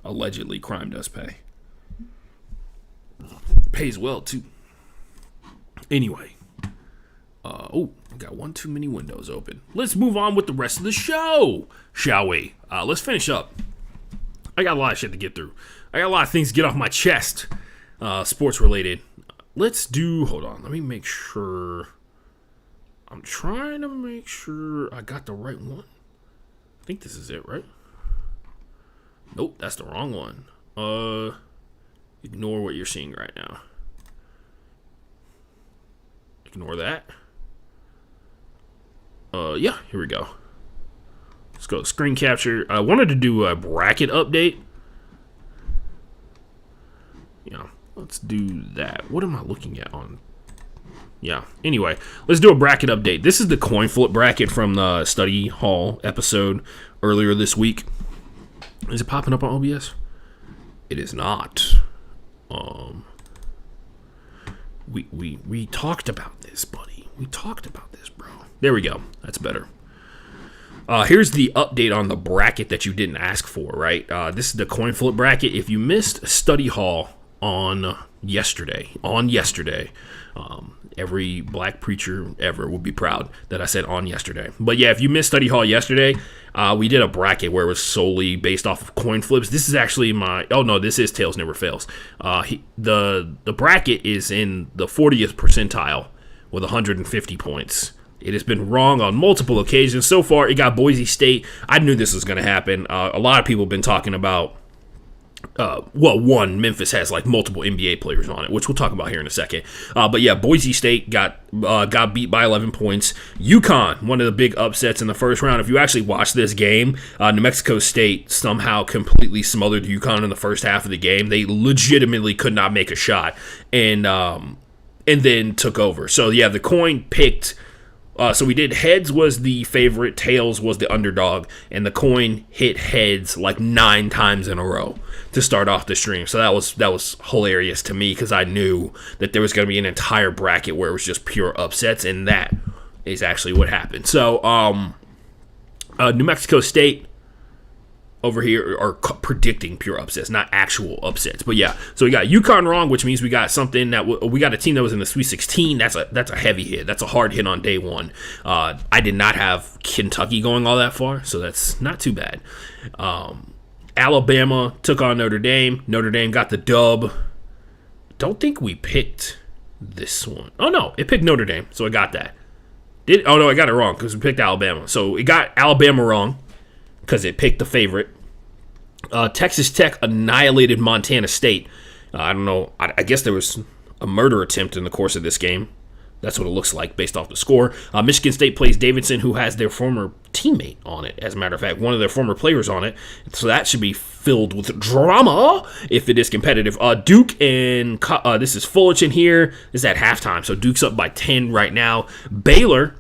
Allegedly, crime does pay. Pays well too. Anyway, I got one too many windows open. Let's move on with the rest of the show, shall we? Let's finish up. I got a lot of shit to get through. I got a lot of things to get off my chest, sports related. Hold on. Let me make sure. I'm trying to make sure I got the right one. I think this is it, right? Nope, that's the wrong one. Ignore what you're seeing right now. Ignore that. Yeah, here we go. Let's go screen capture. I wanted to do a bracket update. Yeah, let's do that. What am I looking at on? Yeah, anyway, let's do a bracket update. This is the coin flip bracket from the study hall episode earlier this week. Is it popping up on OBS? It is not. We talked about this, buddy. We talked about this, bro. There we go. That's better. Here's the update on the bracket that you didn't ask for, right? This is the coin flip bracket. If you missed study hall on yesterday, every black preacher ever would be proud that I said on yesterday. But yeah, if you missed study hall yesterday, we did a bracket where it was solely based off of coin flips. This is actually this is Tails Never Fails. The bracket is in the 40th percentile with 150 points. It has been wrong on multiple occasions. So far, it got Boise State. I knew this was going to happen. A lot of people have been talking about Memphis has like multiple NBA players on it, which we'll talk about here in a second. But yeah, Boise State got beat by 11 points. UConn, one of the big upsets in the first round. If you actually watch this game, New Mexico State somehow completely smothered UConn in the first half of the game. They legitimately could not make a shot, and then took over. So yeah, the coin picked. So we did heads was the favorite, tails was the underdog, and the coin hit heads like 9 times in a row to start off the stream. So that was hilarious to me because I knew that there was going to be an entire bracket where it was just pure upsets, and that is actually what happened. So New Mexico State over here are predicting pure upsets, not actual upsets. But yeah, so we got UConn wrong, which means we got something that we got a team that was in the Sweet 16. That's a heavy hit. That's a hard hit on day one. I did not have Kentucky going all that far, so that's not too bad. Alabama took on Notre Dame. Notre Dame got the dub. Don't think we picked this one. Oh no, it picked Notre Dame, so I got that. I got it wrong because we picked Alabama. So it got Alabama wrong because it picked the favorite. Texas Tech annihilated Montana State. I don't know. I guess there was a murder attempt in the course of this game. That's what it looks like based off the score. Michigan State plays Davidson, who has their former teammate on it. As a matter of fact, one of their former players on it. So that should be filled with drama if it is competitive. Duke and this is Fullerton here. This is at halftime. So Duke's up by 10 right now. Baylor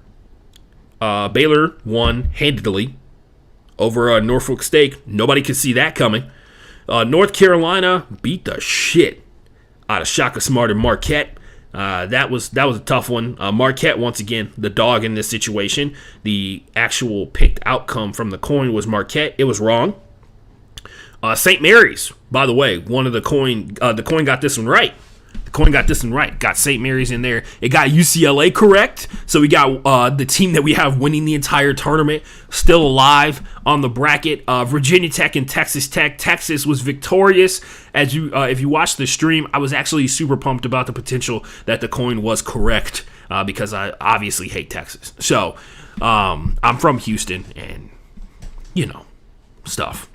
won handedly over Norfolk State. Nobody could see that coming. North Carolina beat the shit out of Shaka Smart and Marquette. That was a tough one. Marquette, once again, the dog in this situation. The actual picked outcome from the coin was Marquette. It was wrong. St. Mary's, by the way, the coin got this one right. The coin got this one right. Got St. Mary's in there. It got UCLA correct. So we got the team that we have winning the entire tournament still alive on the bracket. Virginia Tech and Texas Tech. Texas was victorious. If you watch the stream, I was actually super pumped about the potential that the coin was correct because I obviously hate Texas. So I'm from Houston and, stuff.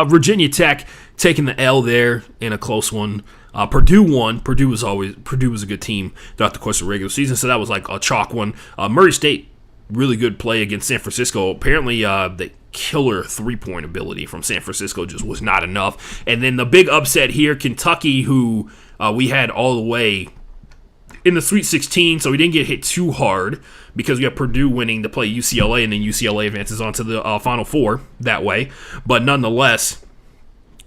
Virginia Tech taking the L there in a close one. Purdue won. Purdue was a good team throughout the course of the regular season, so that was like a chalk one. Murray State, really good play against San Francisco. Apparently, the killer three-point ability from San Francisco just was not enough. And then the big upset here, Kentucky, who we had all the way in the Sweet 16, so we didn't get hit too hard because we have Purdue winning to play UCLA, and then UCLA advances on to the Final Four that way. But nonetheless,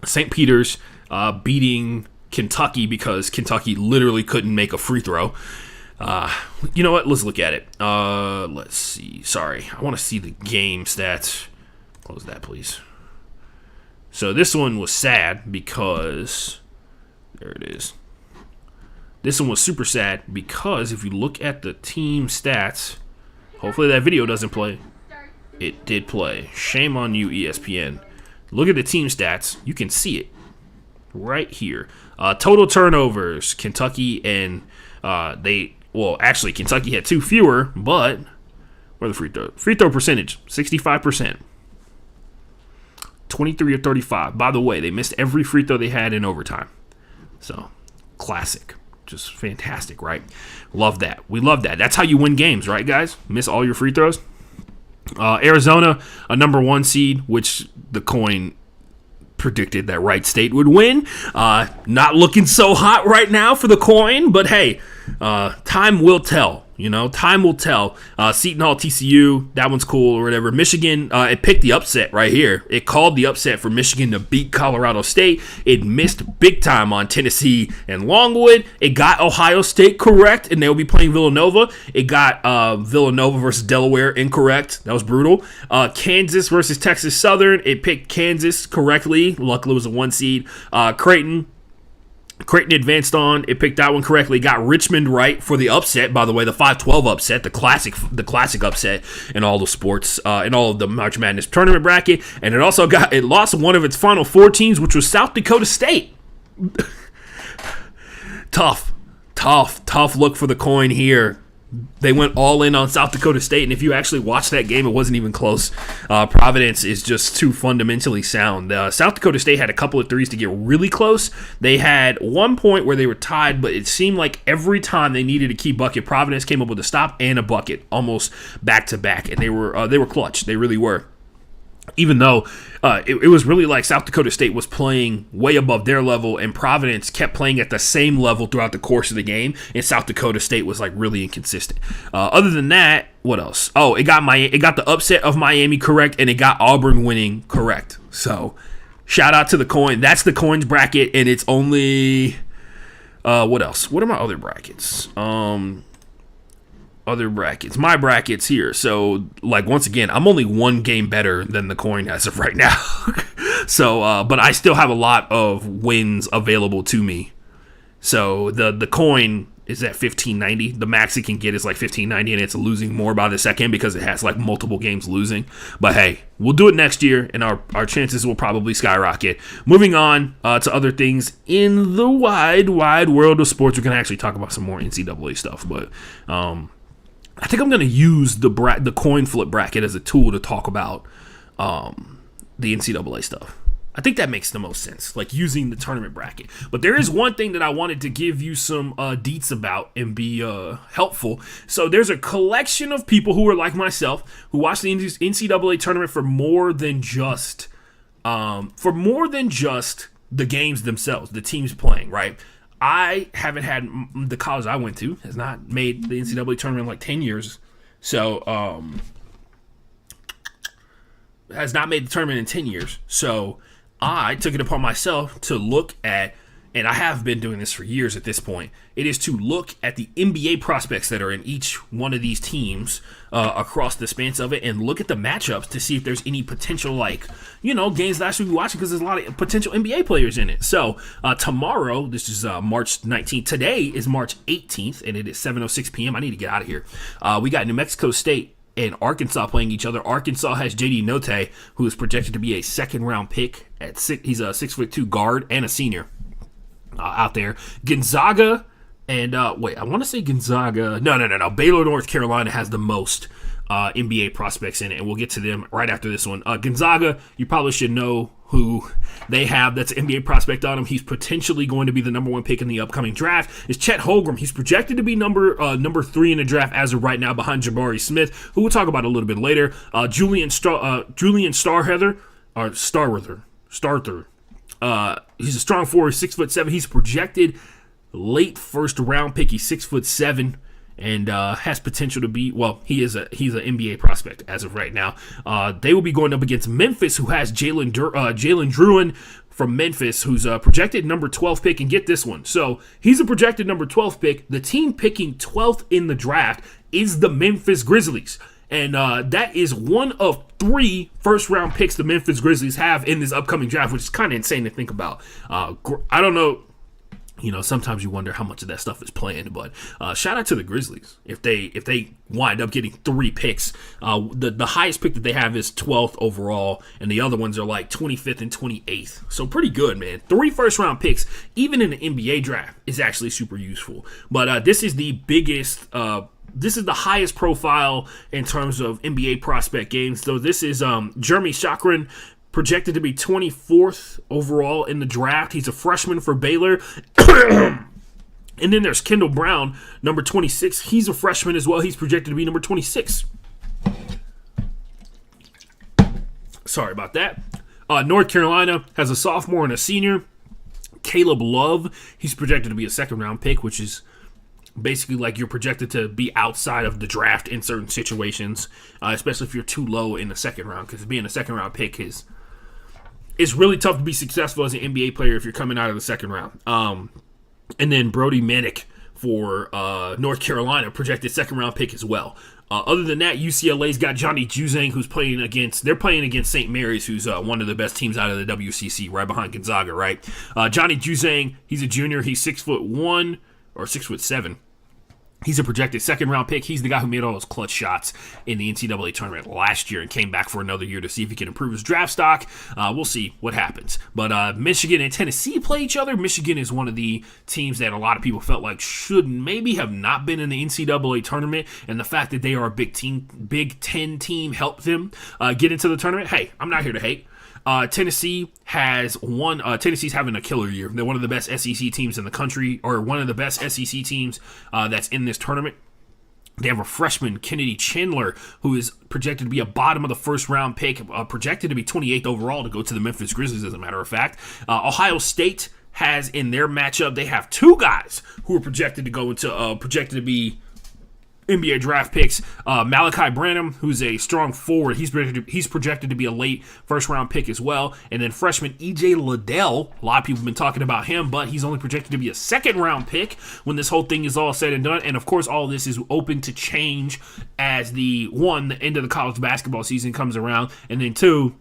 St. Peter's beating Kentucky because Kentucky literally couldn't make a free throw. You know what? Let's look at it. Let's see. Sorry. I want to see the game stats. Close that, please. So this one was sad because... There it is. This one was super sad because if you look at the team stats... Hopefully that video doesn't play. It did play. Shame on you, ESPN. Look at the team stats. You can see it right here. Total turnovers, Kentucky and actually Kentucky had 2 fewer, but where the free throw percentage 65%, 23 of 35. By the way, they missed every free throw they had in overtime. So classic, just fantastic, right? Love that. We love that. That's how you win games, right, guys? Miss all your free throws. Arizona, a number 1 seed, which the coin predicted that Wright State would win. Not looking so hot right now for the coin, but hey, time will tell. Time will tell. Seton Hall, TCU, that one's cool or whatever. Michigan, it picked the upset right here. It called the upset for Michigan to beat Colorado State. It missed big time on Tennessee and Longwood. It got Ohio State correct, and they'll be playing Villanova. It got Villanova versus Delaware incorrect. That was brutal. Kansas versus Texas Southern. It picked Kansas correctly. Luckily, it was a 1 seed. Creighton advanced on. It picked that one correctly. Got Richmond right for the upset, by the way, the 5-12 upset, the classic upset in all the sports, in all of the March Madness tournament bracket. And it lost one of its Final Four teams, which was South Dakota State. Tough look for the coin here. They went all in on South Dakota State, and if you actually watch that game, it wasn't even close. Providence is just too fundamentally sound. South Dakota State had a couple of threes to get really close. They had one point where they were tied, but it seemed like every time they needed a key bucket, Providence came up with a stop and a bucket, almost back-to-back, and they were clutch. They really were. Even though it was really like South Dakota State was playing way above their level, and Providence kept playing at the same level throughout the course of the game, and South Dakota State was like really inconsistent. Other than that, what else? Oh, it got the upset of Miami correct, and it got Auburn winning correct. So shout out to the coin. That's the coin's bracket, and it's only what else? What are my other brackets? My brackets here. So, once again, I'm only 1 game better than the coin as of right now. So, but I still have a lot of wins available to me. So, the coin is at 1590. The max it can get is like 1590, and it's losing more by the second because it has multiple games losing. But hey, we'll do it next year, and our chances will probably skyrocket. Moving on to other things in the wide world of sports. We're going to actually talk about some more NCAA stuff, but I think I'm going to use the coin flip bracket as a tool to talk about the NCAA stuff. I think that makes the most sense, like using the tournament bracket. But there is one thing that I wanted to give you some deets about and be helpful. So there's a collection of people who are like myself who watch the NCAA tournament for more than just the games themselves, the teams playing, right? I haven't had the college I went to has not made the NCAA tournament in like 10 years. So has not made the tournament in 10 years. So I took it upon myself to look at, and I have been doing this for years at this point, it is to look at the NBA prospects that are in each one of these teams across the span of it and look at the matchups to see if there's any potential, like, games that I should be watching because there's a lot of potential NBA players in it. So tomorrow, this is March 19th. Today is March 18th, and it is 7:06 p.m. I need to get out of here. We got New Mexico State and Arkansas playing each other. Arkansas has JD Notae, who is projected to be a second-round pick. He's a 6'2" guard and a senior out there. Gonzaga and I want to say Gonzaga. No. Baylor, North Carolina has the most NBA prospects in it, and we'll get to them right after this one. Gonzaga, you probably should know who they have that's an NBA prospect on him. He's potentially going to be the number 1 pick in the upcoming draft. Is Chet Holmgren. He's projected to be number 3 in the draft as of right now, behind Jabari Smith, who we'll talk about a little bit later. Julian Starther. He's a strong forward, 6'7". He's projected late first round pick. He's 6'7". And has potential to be, he's an NBA prospect as of right now. They will be going up against Memphis, who has Jalen Druin from Memphis, who's a projected number 12 pick. And get this one. So he's a projected number 12 pick. The team picking 12th in the draft is the Memphis Grizzlies. And that is one of 3 first-round picks the Memphis Grizzlies have in this upcoming draft, which is kind of insane to think about. I don't know. Sometimes you wonder how much of that stuff is planned, but shout out to the Grizzlies if they wind up getting 3 picks. The highest pick that they have is 12th overall, and the other ones are like 25th and 28th. So pretty good, man. 3 first-round picks, even in an NBA draft, is actually super useful. But this is the biggest. This is the highest profile in terms of NBA prospect games. So this is Jeremy Chakrin, projected to be 24th overall in the draft. He's a freshman for Baylor. And then there's Kendall Brown, number 26. He's a freshman as well. He's projected to be number 26. Sorry about that. North Carolina has a sophomore and a senior. Caleb Love, he's projected to be a second-round pick, which is basically like you're projected to be outside of the draft in certain situations, especially if you're too low in the second round, because being a second-round pick is really tough to be successful as an NBA player if you're coming out of the second round. And then Brody Manick for North Carolina, projected second-round pick as well. Other than that, UCLA's got Johnny Juzang, who's playing against St. Mary's, who's one of the best teams out of the WCC, right behind Gonzaga, right? Johnny Juzang, he's a junior. He's 6'1" or 6'7". He's a projected second-round pick. He's the guy who made all those clutch shots in the NCAA tournament last year and came back for another year to see if he can improve his draft stock. We'll see what happens. But Michigan and Tennessee play each other. Michigan is one of the teams that a lot of people felt like should maybe have not been in the NCAA tournament, and the fact that they are a Big Ten team helped them get into the tournament. Hey, I'm not here to hate. Tennessee has won. Tennessee's having a killer year. They're one of the best SEC teams in the country, or one of the best SEC teams that's in this tournament. They have a freshman, Kennedy Chandler, who is projected to be a bottom of the first round pick, projected to be 28th overall to go to the Memphis Grizzlies, as a matter of fact. Ohio State has in their matchup, they have 2 guys who are projected to go into, projected to be NBA draft picks. Malachi Branham, who's a strong forward, he's projected to be a late first-round pick as well. And then freshman E.J. Liddell, a lot of people have been talking about him, but he's only projected to be a second-round pick when this whole thing is all said and done. And, of course, all of this is open to change as the end of the college basketball season comes around. And then, 2,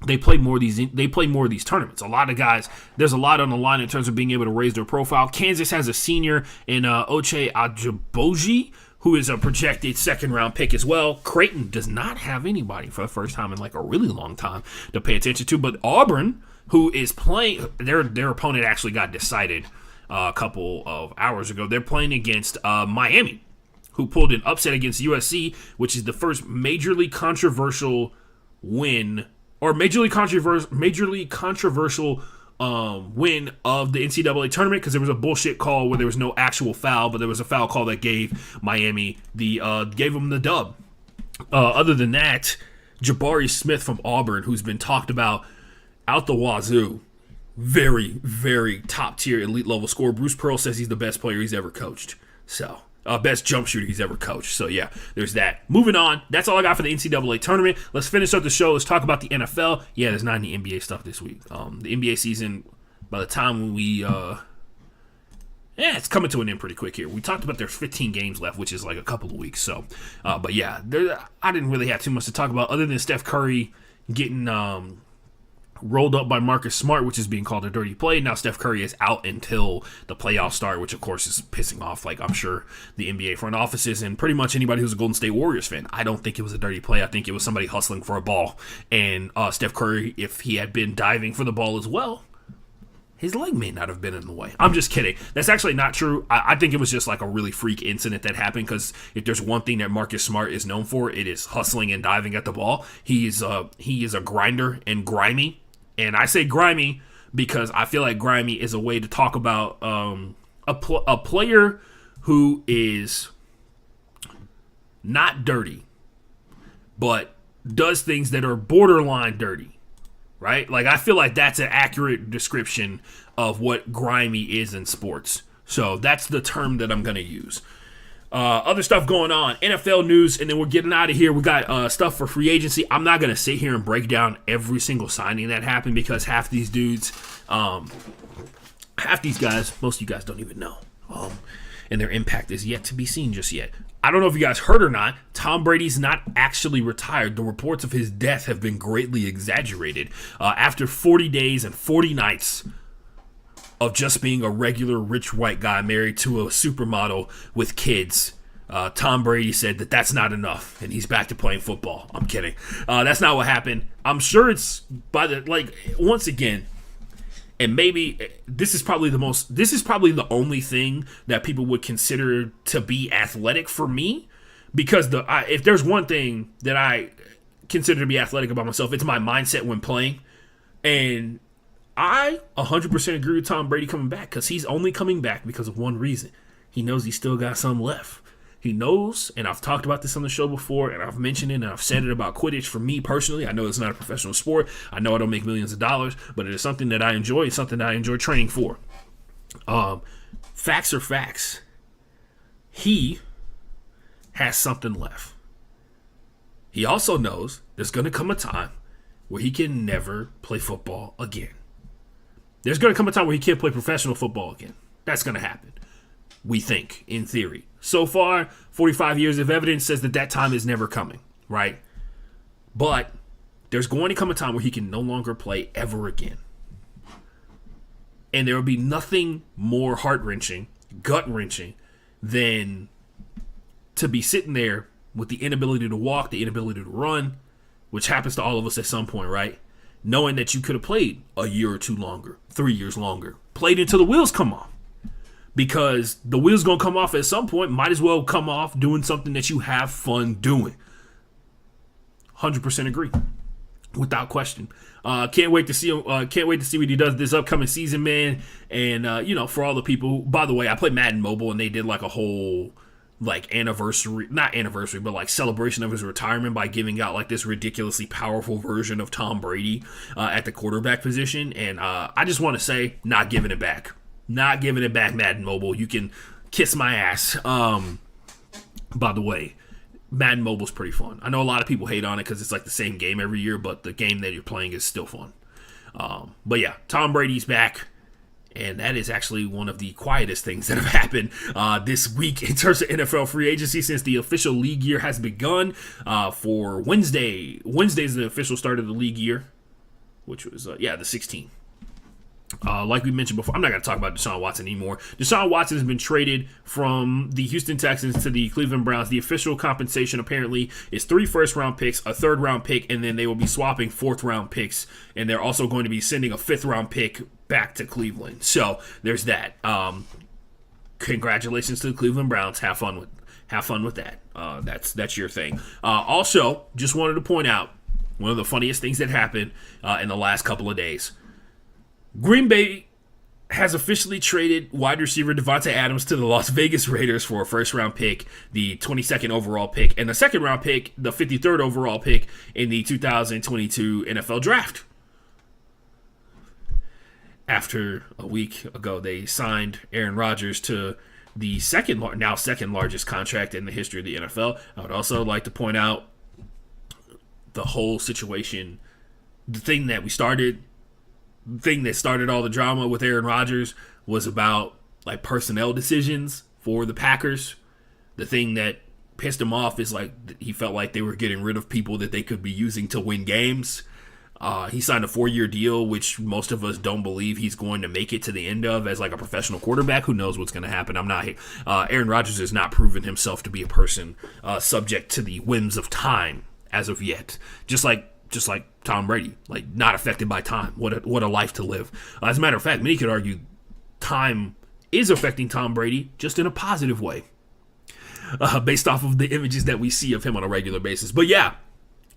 they play more of these tournaments. A lot of guys, there's a lot on the line in terms of being able to raise their profile. Kansas has a senior in Oche Ajiboji, who is a projected second-round pick as well. Creighton does not have anybody for the first time in like a really long time to pay attention to. But Auburn, who is playing, their opponent actually got decided a couple of hours ago. They're playing against Miami, who pulled an upset against USC, which is the first majorly controversial win or majorly controversial win of the NCAA tournament, because there was a bullshit call where there was no actual foul, but there was a foul call that gave Miami gave them the dub. Other than that, Jabari Smith from Auburn, who's been talked about out the wazoo, very, very top tier elite level scorer. Bruce Pearl says he's the best player he's ever coached. So, best jump shooter he's ever coached. So, yeah, there's that. Moving on. That's all I got for the NCAA tournament. Let's finish up the show. Let's talk about the NFL. Yeah, there's not any NBA stuff this week. The NBA season, by the time it's coming to an end pretty quick here. We talked about there's 15 games left, which is like a couple of weeks. So, but yeah, I didn't really have too much to talk about other than Steph Curry getting rolled up by Marcus Smart, which is being called a dirty play. Now Steph Curry is out until the playoffs start, which of course is pissing off, like, I'm sure the NBA front offices and pretty much anybody who's a Golden State Warriors fan. I don't think it was a dirty play. I think it was somebody hustling for a ball. And Steph Curry, if he had been diving for the ball as well, his leg may not have been in the way. I'm just kidding. That's actually not true. I think it was just like a really freak incident that happened, because if there's one thing that Marcus Smart is known for, it is hustling and diving at the ball. He is a grinder and grimy. And I say grimy because I feel like grimy is a way to talk about a player who is not dirty, but does things that are borderline dirty, right? Like, I feel like that's an accurate description of what grimy is in sports. So that's the term that I'm going to use. Other stuff going on, NFL news, and then we're getting out of here. We got stuff for free agency. I'm not going to sit here and break down every single signing that happened, because half these dudes, half these guys, most of you guys don't even know. And their impact is yet to be seen just yet. I don't know if you guys heard or not, Tom Brady's not actually retired. The reports of his death have been greatly exaggerated. After 40 days and 40 nights of just being a regular rich white guy married to a supermodel with kids, Tom Brady said that that's not enough, and he's back to playing football. I'm kidding. That's not what happened. I'm sure it's once again, and maybe this is probably the only thing that people would consider to be athletic for me, because if there's one thing that I consider to be athletic about myself, it's my mindset when playing. And I 100% agree with Tom Brady coming back, because he's only coming back because of one reason. He knows he's still got some left. He knows, and I've talked about this on the show before, and I've mentioned it, and I've said it about Quidditch. For me personally, I know it's not a professional sport. I know I don't make millions of dollars, but it is something that I enjoy. It's something that I enjoy training for. Facts are facts. He has something left. He also knows there's going to come a time where he can never play football again. There's going to come a time where he can't play professional football again. That's going to happen, we think, in theory. So far, 45 years of evidence says that time is never coming, right? But there's going to come a time where he can no longer play ever again. And there will be nothing more heart-wrenching, gut-wrenching, than to be sitting there with the inability to walk, the inability to run, which happens to all of us at some point, right? Knowing that you could have played a year or two longer, 3 years longer, played until the wheels come off. Because the wheels going to come off at some point, might as well come off doing something that you have fun doing. 100% agree, without question. Can't wait to see what he does this upcoming season, man. And for all the people, by the way, I play Madden Mobile, and they did like a whole celebration of his retirement by giving out like this ridiculously powerful version of Tom Brady at the quarterback position. And I just want to say, not giving it back. Not giving it back, Madden Mobile. You can kiss my ass. By the way, Madden Mobile's pretty fun. I know a lot of people hate on it because it's like the same game every year, but the game that you're playing is still fun. But yeah, Tom Brady's back. And that is actually one of the quietest things that have happened this week in terms of NFL free agency since the official league year has begun. For Wednesday. Wednesday's the official start of the league year, which was, the 16th. Like we mentioned before, I'm not going to talk about Deshaun Watson anymore. Deshaun Watson has been traded from the Houston Texans to the Cleveland Browns. The official compensation apparently is 3 first-round picks, a third-round pick, and then they will be swapping fourth-round picks, and they're also going to be sending a fifth-round pick back to Cleveland. So there's that. Congratulations to the Cleveland Browns. Have fun with that. That's your thing. Also, just wanted to point out, one of the funniest things that happened in the last couple of days. Green Bay has officially traded wide receiver Davante Adams to the Las Vegas Raiders for a first-round pick, the 22nd overall pick, and the second-round pick, the 53rd overall pick in the 2022 NFL Draft. After a week ago, they signed Aaron Rodgers to the second largest contract in the history of the NFL. I would also like to point out the whole situation, the thing that started all the drama with Aaron Rodgers was about like personnel decisions for the Packers. The thing that pissed him off is like he felt like they were getting rid of people that they could be using to win games. He signed a 4-year deal, which most of us don't believe he's going to make it to the end of as like a professional quarterback. Who knows what's going to happen? Aaron Rodgers has not proven himself to be a person subject to the whims of time as of yet. Just like Tom Brady, like not affected by time. What a life to live. As a matter of fact, many could argue time is affecting Tom Brady just in a positive way, based off of the images that we see of him on a regular basis. But yeah,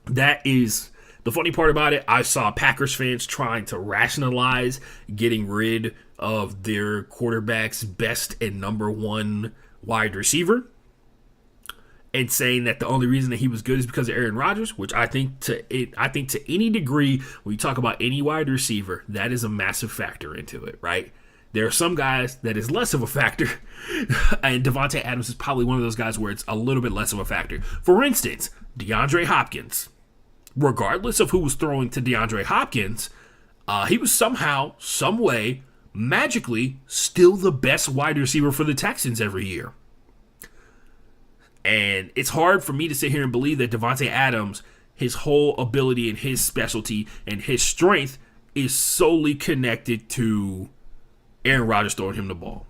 that is the funny part about it. I saw Packers fans trying to rationalize getting rid of their quarterback's best and number one wide receiver, and saying that the only reason that he was good is because of Aaron Rodgers, which I think to any degree, when you talk about any wide receiver, that is a massive factor into it, right? There are some guys that is less of a factor, and Davante Adams is probably one of those guys where it's a little bit less of a factor. For instance, DeAndre Hopkins. Regardless of who was throwing to DeAndre Hopkins, he was somehow, some way, magically still the best wide receiver for the Texans every year. And it's hard for me to sit here and believe that Davante Adams, his whole ability and his specialty and his strength is solely connected to Aaron Rodgers throwing him the ball.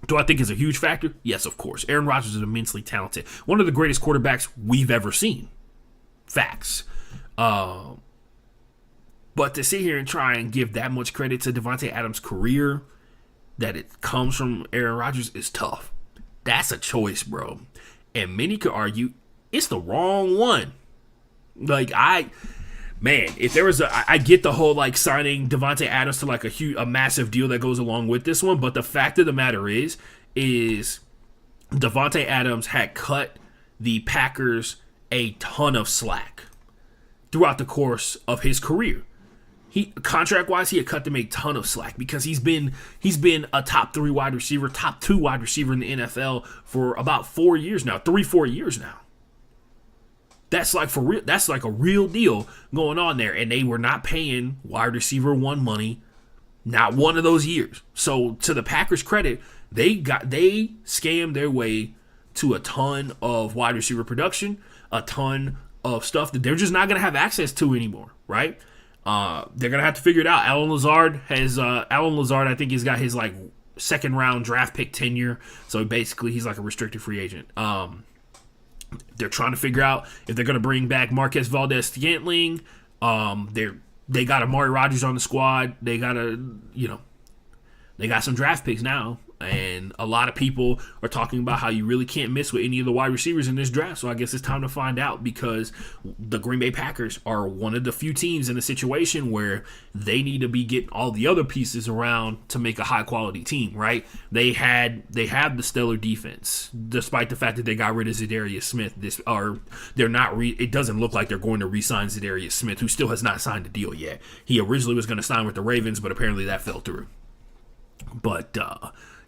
Do I think it's a huge factor? Yes, of course. Aaron Rodgers is immensely talented. One of the greatest quarterbacks we've ever seen. Facts. But to sit here and try and give that much credit to Davante Adams' career, that it comes from Aaron Rodgers, is tough. That's a choice, bro. And many could argue it's the wrong one. Like, if there was I get the whole like signing Davante Adams to like a massive deal that goes along with this one, but the fact of the matter is Davante Adams had cut the Packers a ton of slack throughout the course of his career. Contract-wise, he had cut them a ton of slack because he's been a top 3 wide receiver, top 2 wide receiver in the NFL for about 4 years now, 3-4 years now. That's like for real. That's like a real deal going on there, and they were not paying wide receiver 1 money, not one of those years. So to the Packers' credit, they scammed their way to a ton of wide receiver production, a ton of stuff that they're just not going to have access to anymore, right? They're going to have to figure it out. Alan Lazard, I think he's got his like second round draft pick tenure. So basically he's like a restricted free agent. They're trying to figure out if they're going to bring back Marquez Valdes-Scantling. They got Amari Rodgers on the squad. They got some draft picks now. And a lot of people are talking about how you really can't miss with any of the wide receivers in this draft. So I guess it's time to find out, because the Green Bay Packers are one of the few teams in a situation where they need to be getting all the other pieces around to make a high quality team, right? They have the stellar defense, despite the fact that they got rid of Zadarius Smith. It doesn't look like they're going to re-sign Zadarius Smith, who still has not signed a deal yet. He originally was going to sign with the Ravens, but apparently that fell through. But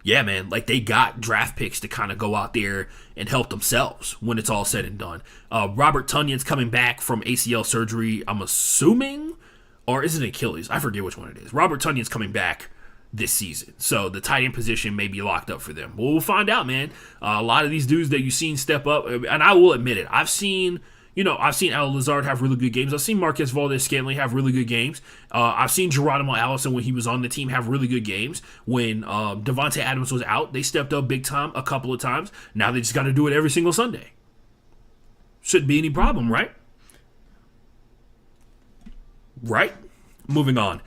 yeah, man, like they got draft picks to kind of go out there and help themselves when it's all said and done. Robert Tunyon's coming back from ACL surgery, I'm assuming, or is it Achilles? I forget which one it is. Robert Tunyon's coming back this season, so the tight end position may be locked up for them. Well, we'll find out, man. A lot of these dudes that you've seen step up, and I will admit it, I've seen Alan Lazard have really good games. I've seen Marquez Valdes-Scantling have really good games. I've seen Geronimo Allison, when he was on the team, have really good games. When Davante Adams was out, they stepped up big time a couple of times. Now they just got to do it every single Sunday. Shouldn't be any problem, right? Right? Moving on.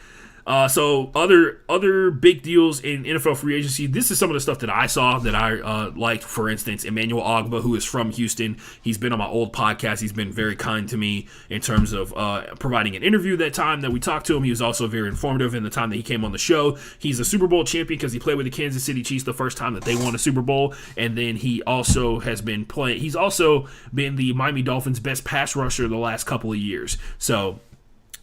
So other big deals in NFL free agency. This is some of the stuff that I saw that I liked. For instance, Emmanuel Ogbah, who is from Houston. He's been on my old podcast. He's been very kind to me in terms of providing an interview that time that we talked to him. He was also very informative in the time that he came on the show. He's a Super Bowl champion because he played with the Kansas City Chiefs the first time that they won a Super Bowl. And then he also has been playing. He's also been the Miami Dolphins' best pass rusher the last couple of years. So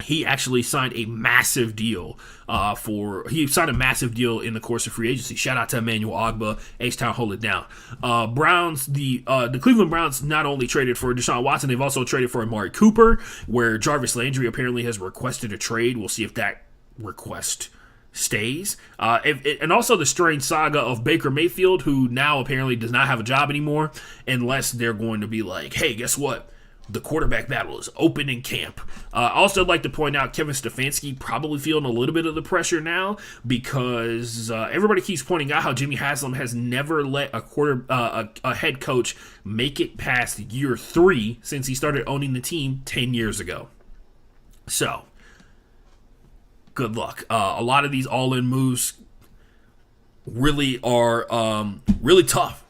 he actually signed a massive deal in the course of free agency. Shout out to Emmanuel Ogbah, H-Town, hold it down. The Cleveland Browns not only traded for Deshaun Watson, they've also traded for Amari Cooper, where Jarvis Landry apparently has requested a trade. We'll see if that request stays. And also the strange saga of Baker Mayfield, who now apparently does not have a job anymore, unless they're going to be like, hey, guess what? The quarterback battle is open in camp. Also, I'd like to point out Kevin Stefanski probably feeling a little bit of the pressure now because everybody keeps pointing out how Jimmy Haslam has never let a head coach make it past year 3 since he started owning the team 10 years ago. So, good luck. A lot of these all-in moves really are really tough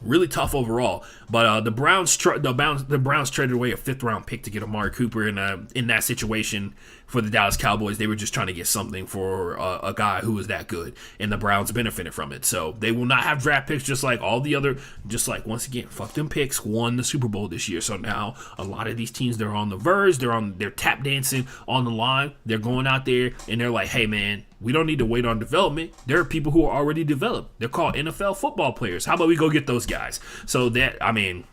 overall. But the Browns traded away a 5th round pick to get Amari Cooper in that situation for the Dallas Cowboys. They were just trying to get something for a guy who was that good, and the Browns benefited from it. So they will not have draft picks just like once again, fuck them picks, won the Super Bowl this year. So now a lot of these teams, they're on the verge, they're tap dancing on the line. They're going out there and they're like, hey man, we don't need to wait on development. There are people who are already developed. They're called NFL football players. How about we go get those guys? So that, I mean,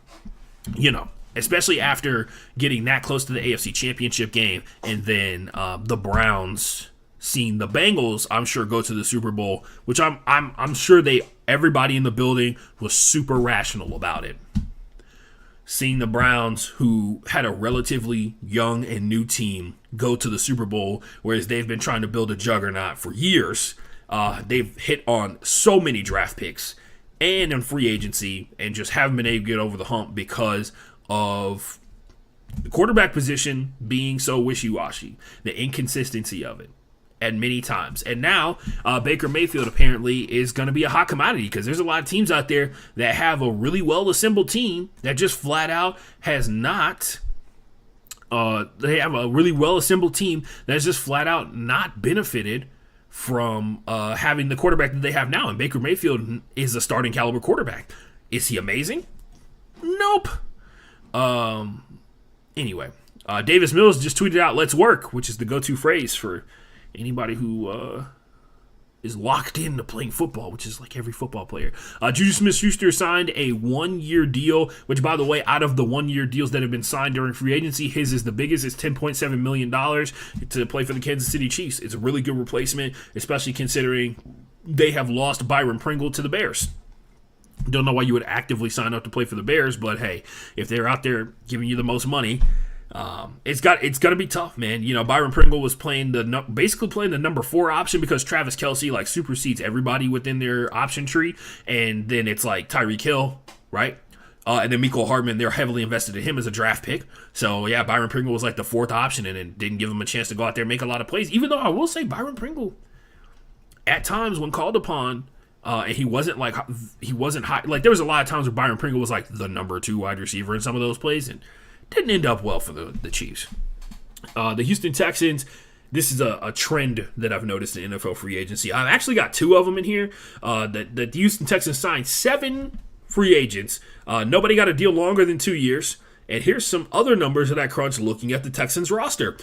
especially after getting that close to the AFC Championship game, and then the Browns seeing the Bengals, I'm sure, go to the Super Bowl, which I'm sure everybody in the building was super rational about it. Seeing the Browns, who had a relatively young and new team, go to the Super Bowl, whereas they've been trying to build a juggernaut for years. They've hit on so many draft picks and in free agency and just haven't been able to get over the hump because of the quarterback position being so wishy-washy, the inconsistency of it at many times. And now Baker Mayfield apparently is going to be a hot commodity because there's a lot of teams out there that have a really well-assembled team that just flat out has not they have a really well-assembled team that's just flat out not benefited from having the quarterback that they have now. And Baker Mayfield is a starting caliber quarterback. Is he amazing? Nope. Anyway, Davis Mills just tweeted out, "Let's work," which is the go-to phrase for anybody who is locked into playing football, which is like every football player. Juju Smith-Schuster signed a 1-year deal, which, by the way, out of the 1-year deals that have been signed during free agency, his is the biggest. It's $10.7 million to play for the Kansas City Chiefs. It's a really good replacement, especially considering they have lost Byron Pringle to the Bears. Don't know why you would actively sign up to play for the Bears, but hey, if they're out there giving you the most money, it's gonna be tough, man. Byron Pringle was basically playing the number 4 option because Travis Kelce supersedes everybody within their option tree, and then it's like Tyreek Hill, right? And then Mecole Hardman, they're heavily invested in him as a draft pick. So yeah, Byron Pringle was like the 4th option, and it didn't give him a chance to go out there and make a lot of plays. Even though I will say Byron Pringle, at times when called upon, and he wasn't high. Like there was a lot of times where Byron Pringle was like the number 2 wide receiver in some of those plays, and didn't end up well for the Chiefs. The Houston Texans, this is a trend that I've noticed in NFL free agency. I've actually got 2 of them in here. The Houston Texans signed 7 free agents. Nobody got a deal longer than 2 years. And here's some other numbers that I crunched looking at the Texans roster.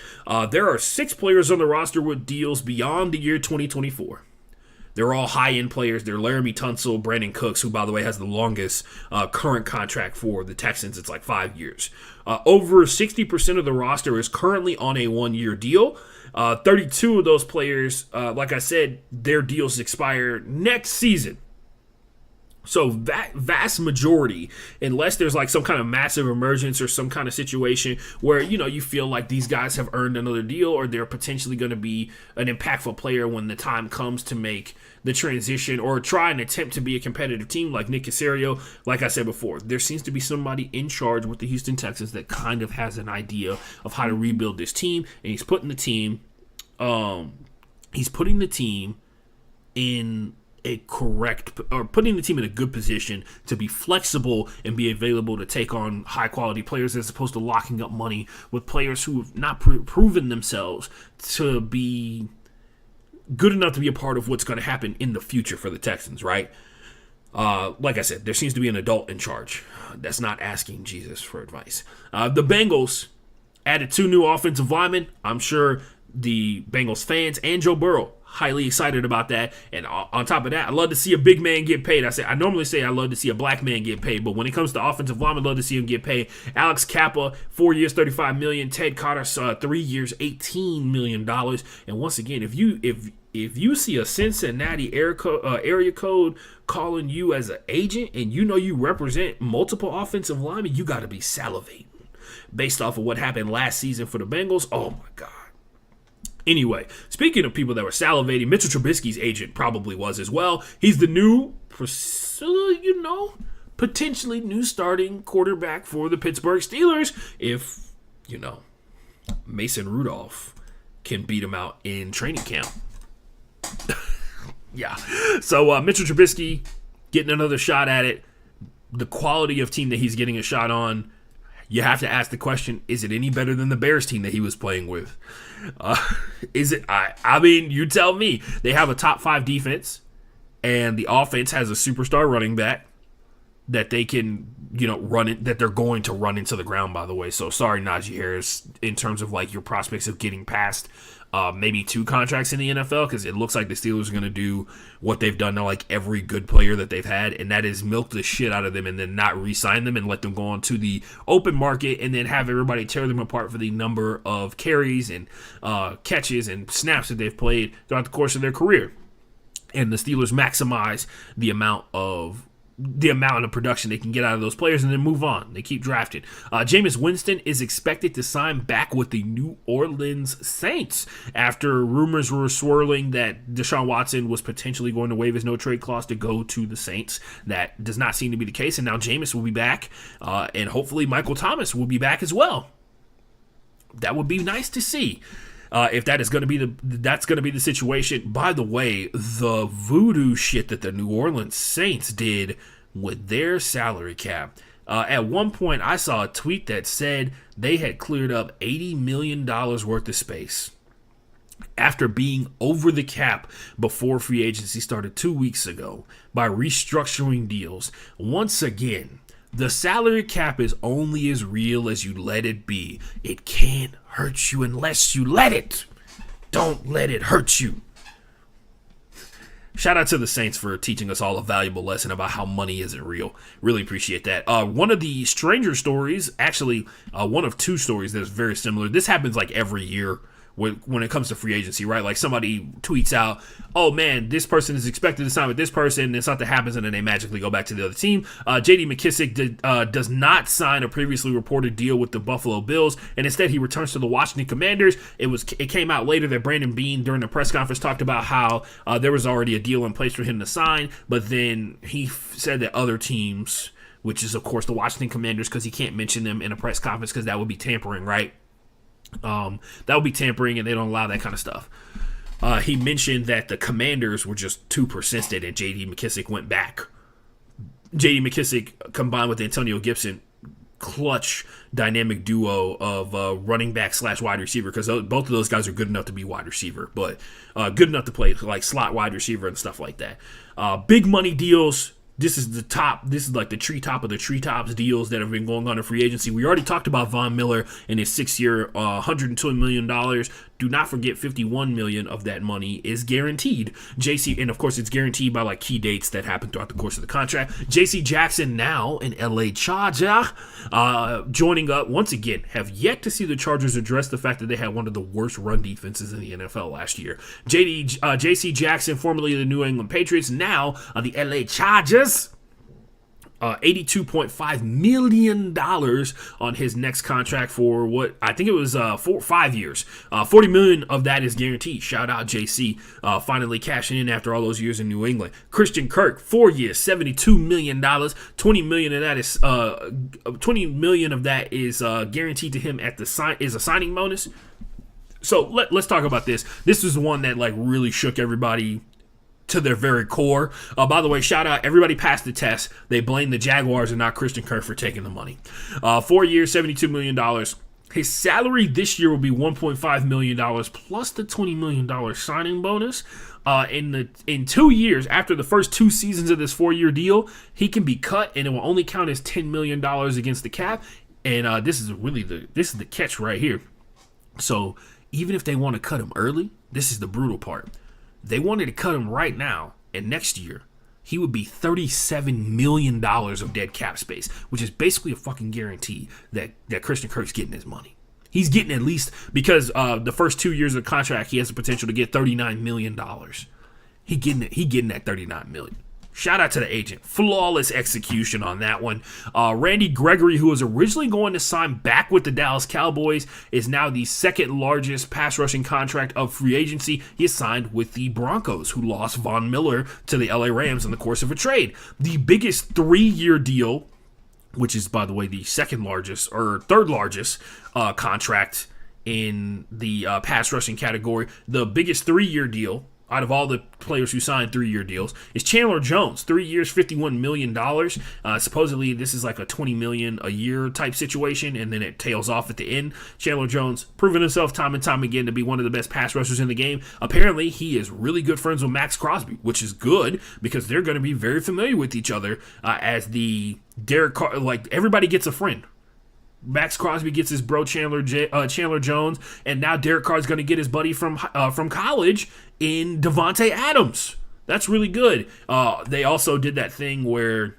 There are 6 players on the roster with deals beyond the year 2024. They're all high-end players. They're Laramie Tunsil, Brandon Cooks, who, by the way, has the longest current contract for the Texans. It's like 5 years. Over 60% of the roster is currently on a 1-year deal. 32 of those players, like I said, their deals expire next season. So that vast majority, unless there's like some kind of massive emergence or some kind of situation where, you feel like these guys have earned another deal or they're potentially going to be an impactful player when the time comes to make the transition or try and attempt to be a competitive team like Nick Caserio. Like I said before, there seems to be somebody in charge with the Houston Texans that kind of has an idea of how to rebuild this team, and he's putting the team He's putting the team in putting the team in a good position to be flexible and be available to take on high quality players, as opposed to locking up money with players who have not proven themselves to be good enough to be a part of what's going to happen in the future for the Texans, right? Like I said, there seems to be an adult in charge. That's not asking Jesus for advice. The Bengals added 2 new offensive linemen. I'm sure the Bengals fans and Joe Burrow highly excited about that. And on top of that, I love to see a big man get paid. I normally say I love to see a black man get paid, but when it comes to offensive linemen, I love to see him get paid. Alex Kappa, 4 years, $35 million. Ted Carter, 3 years, $18 million. And once again, if you see a Cincinnati area code calling you as an agent and you know you represent multiple offensive linemen, you got to be salivating based off of what happened last season for the Bengals. Oh, my God. Anyway, speaking of people that were salivating, Mitchell Trubisky's agent probably was as well. He's the new, potentially new starting quarterback for the Pittsburgh Steelers if, Mason Rudolph can beat him out in training camp. Yeah. So Mitchell Trubisky getting another shot at it. The quality of team that he's getting a shot on, you have to ask the question, is it any better than the Bears team that he was playing with? Is it? I mean, you tell me. They have a top 5 defense, and the offense has a superstar running back that they can, run it, that they're going to run into the ground, by the way. So sorry, Najee Harris, in terms of like your prospects of getting past maybe 2 contracts in the NFL, because it looks like the Steelers are going to do what they've done to like every good player that they've had, and that is milk the shit out of them and then not re-sign them and let them go on to the open market and then have everybody tear them apart for the number of carries and catches and snaps that they've played throughout the course of their career. And the Steelers maximize the amount of production they can get out of those players and then move on. They keep drafting. Jameis Winston is expected to sign back with the New Orleans Saints after rumors were swirling that Deshaun Watson was potentially going to waive his no-trade clause to go to the Saints. That does not seem to be the case, and now Jameis will be back, and hopefully Michael Thomas will be back as well. That would be nice to see. If that is going to be that's going to be the situation. By the way, the voodoo shit that the New Orleans Saints did with their salary cap. At one point, I saw a tweet that said they had cleared up $80 million worth of space after being over the cap before free agency started 2 weeks ago by restructuring deals. Once again, the salary cap is only as real as you let it be. It can't hurt you unless you let it. Don't let it hurt you. Shout out to the Saints for teaching us all a valuable lesson about how money isn't real. Really appreciate that. One of the stranger stories, actually one of 2 stories that is very similar. This happens like every year when it comes to free agency, right? Like somebody tweets out, oh man, this person is expected to sign with this person, and something happens, and then they magically go back to the other team. J.D. McKissick does not sign a previously reported deal with the Buffalo Bills, and instead he returns to the Washington Commanders. It came out later that Brandon Beane, during the press conference, talked about how there was already a deal in place for him to sign, but then he said that other teams, which is of course the Washington Commanders, because he can't mention them in a press conference because that would be tampering, right? That would be tampering, and they don't allow that kind of stuff. He mentioned that the Commanders were just too persistent, and J.D. McKissick went back. J.D. McKissick combined with Antonio Gibson, clutch dynamic duo of running back / wide receiver, because both of those guys are good enough to be wide receiver, but good enough to play like slot wide receiver and stuff like that. Big money deals. This is the top. This is like the treetop of the treetops deals that have been going on in free agency. We already talked about Von Miller and his 6-year, $102 million. Do not forget, $51 million of that money is guaranteed. And of course, it's guaranteed by like key dates that happen throughout the course of the contract. J.C. Jackson, now an LA Charger, joining up once again. Have yet to see the Chargers address the fact that they had one of the worst run defenses in the NFL last year. J.C. Jackson, formerly of the New England Patriots, now the LA Chargers. $82.5 million on his next contract for what I think it was 5 years. $40 million of that is guaranteed. Shout out JC, finally cashing in after all those years in New England. Christian Kirk, 4 years, $72 million. $20 million of that is guaranteed to him at the is a signing bonus. So let's talk about this. This is one that like really shook everybody to their very core. By the way, shout out, everybody passed the test. They blame the Jaguars and not Christian Kirk for taking the money. 4 years, $72 million. His salary this year will be $1.5 million plus the $20 million signing bonus. In 2 years, after the first 2 seasons of this 4-year deal, he can be cut, and it will only count as $10 million against the cap. And this is the catch right here. So even if they want to cut him early, this is the brutal part. They wanted to cut him right now, and next year, he would be $37 million of dead cap space, which is basically a fucking guarantee that Christian Kirk's getting his money. He's getting at least, because the first 2 years of the contract, he has the potential to get $39 million. He getting that $39 million. Shout out to the agent. Flawless execution on that one. Randy Gregory, who was originally going to sign back with the Dallas Cowboys, is now the second largest pass rushing contract of free agency. He is signed with the Broncos, who lost Von Miller to the LA Rams in the course of a trade. The biggest 3-year deal, which is, by the way, the second largest or third largest contract in the pass rushing category. The biggest 3-year deal out of all the players who signed 3-year deals is Chandler Jones. 3 years, $51 million. Supposedly, this is like a $20 million a year type situation, and then it tails off at the end. Chandler Jones proven himself time and time again to be one of the best pass rushers in the game. Apparently, he is really good friends with Max Crosby, which is good because they're going to be very familiar with each other as the Derek Carr, like everybody gets a friend. Max Crosby gets his bro Chandler Jones, and now Derek Carr's going to get his buddy from college in Devontae Adams. That's really good. They also did that thing where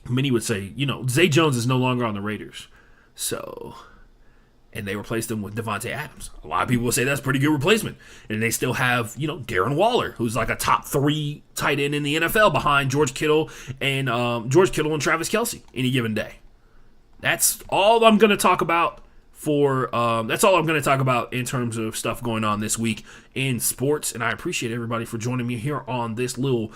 many would say, Zay Jones is no longer on the Raiders, and they replaced him with Devontae Adams. A lot of people will say that's a pretty good replacement, and they still have Darren Waller, who's like a top 3 tight end in the NFL behind George Kittle and Travis Kelce any given day. That's all I'm going to talk about in terms of stuff going on this week in sports. And I appreciate everybody for joining me here on this little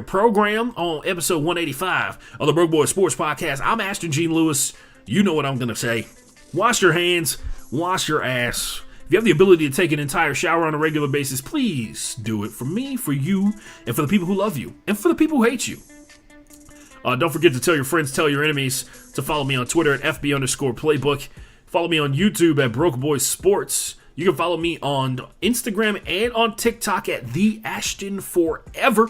program on episode 185 of the Broke Boys Sports Podcast. I'm Ashton Gene Lewis. You know what I'm going to say. Wash your hands. Wash your ass. If you have the ability to take an entire shower on a regular basis, please do it for me, for you, and for the people who love you, and for the people who hate you. Don't forget to tell your friends, tell your enemies to follow me on Twitter at FB_playbook. Follow me on YouTube at Broke Boys Sports. You can follow me on Instagram and on TikTok at The Ashton Forever.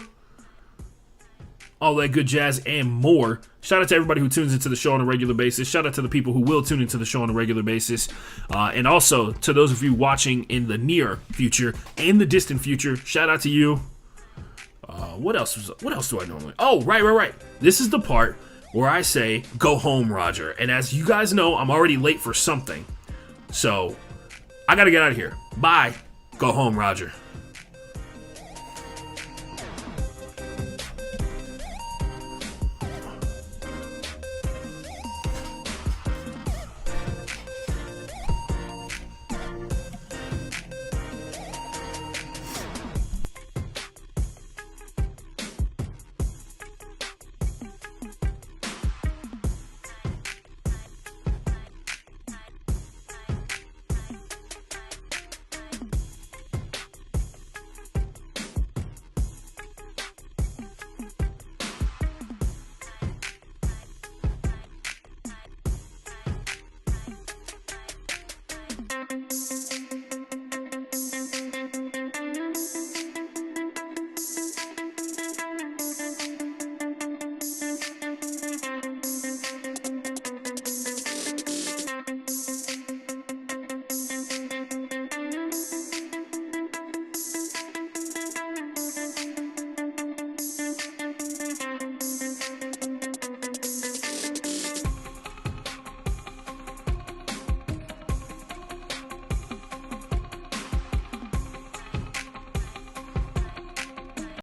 All that good jazz and more. Shout out to everybody who tunes into the show on a regular basis. Shout out to the people who will tune into the show on a regular basis. And also to those of you watching in the near future and the distant future, shout out to you. What else do I normally? Oh, right. This is the part where I say, go home, Roger. And as you guys know, I'm already late for something. So, I gotta get out of here. Bye. Go home, Roger.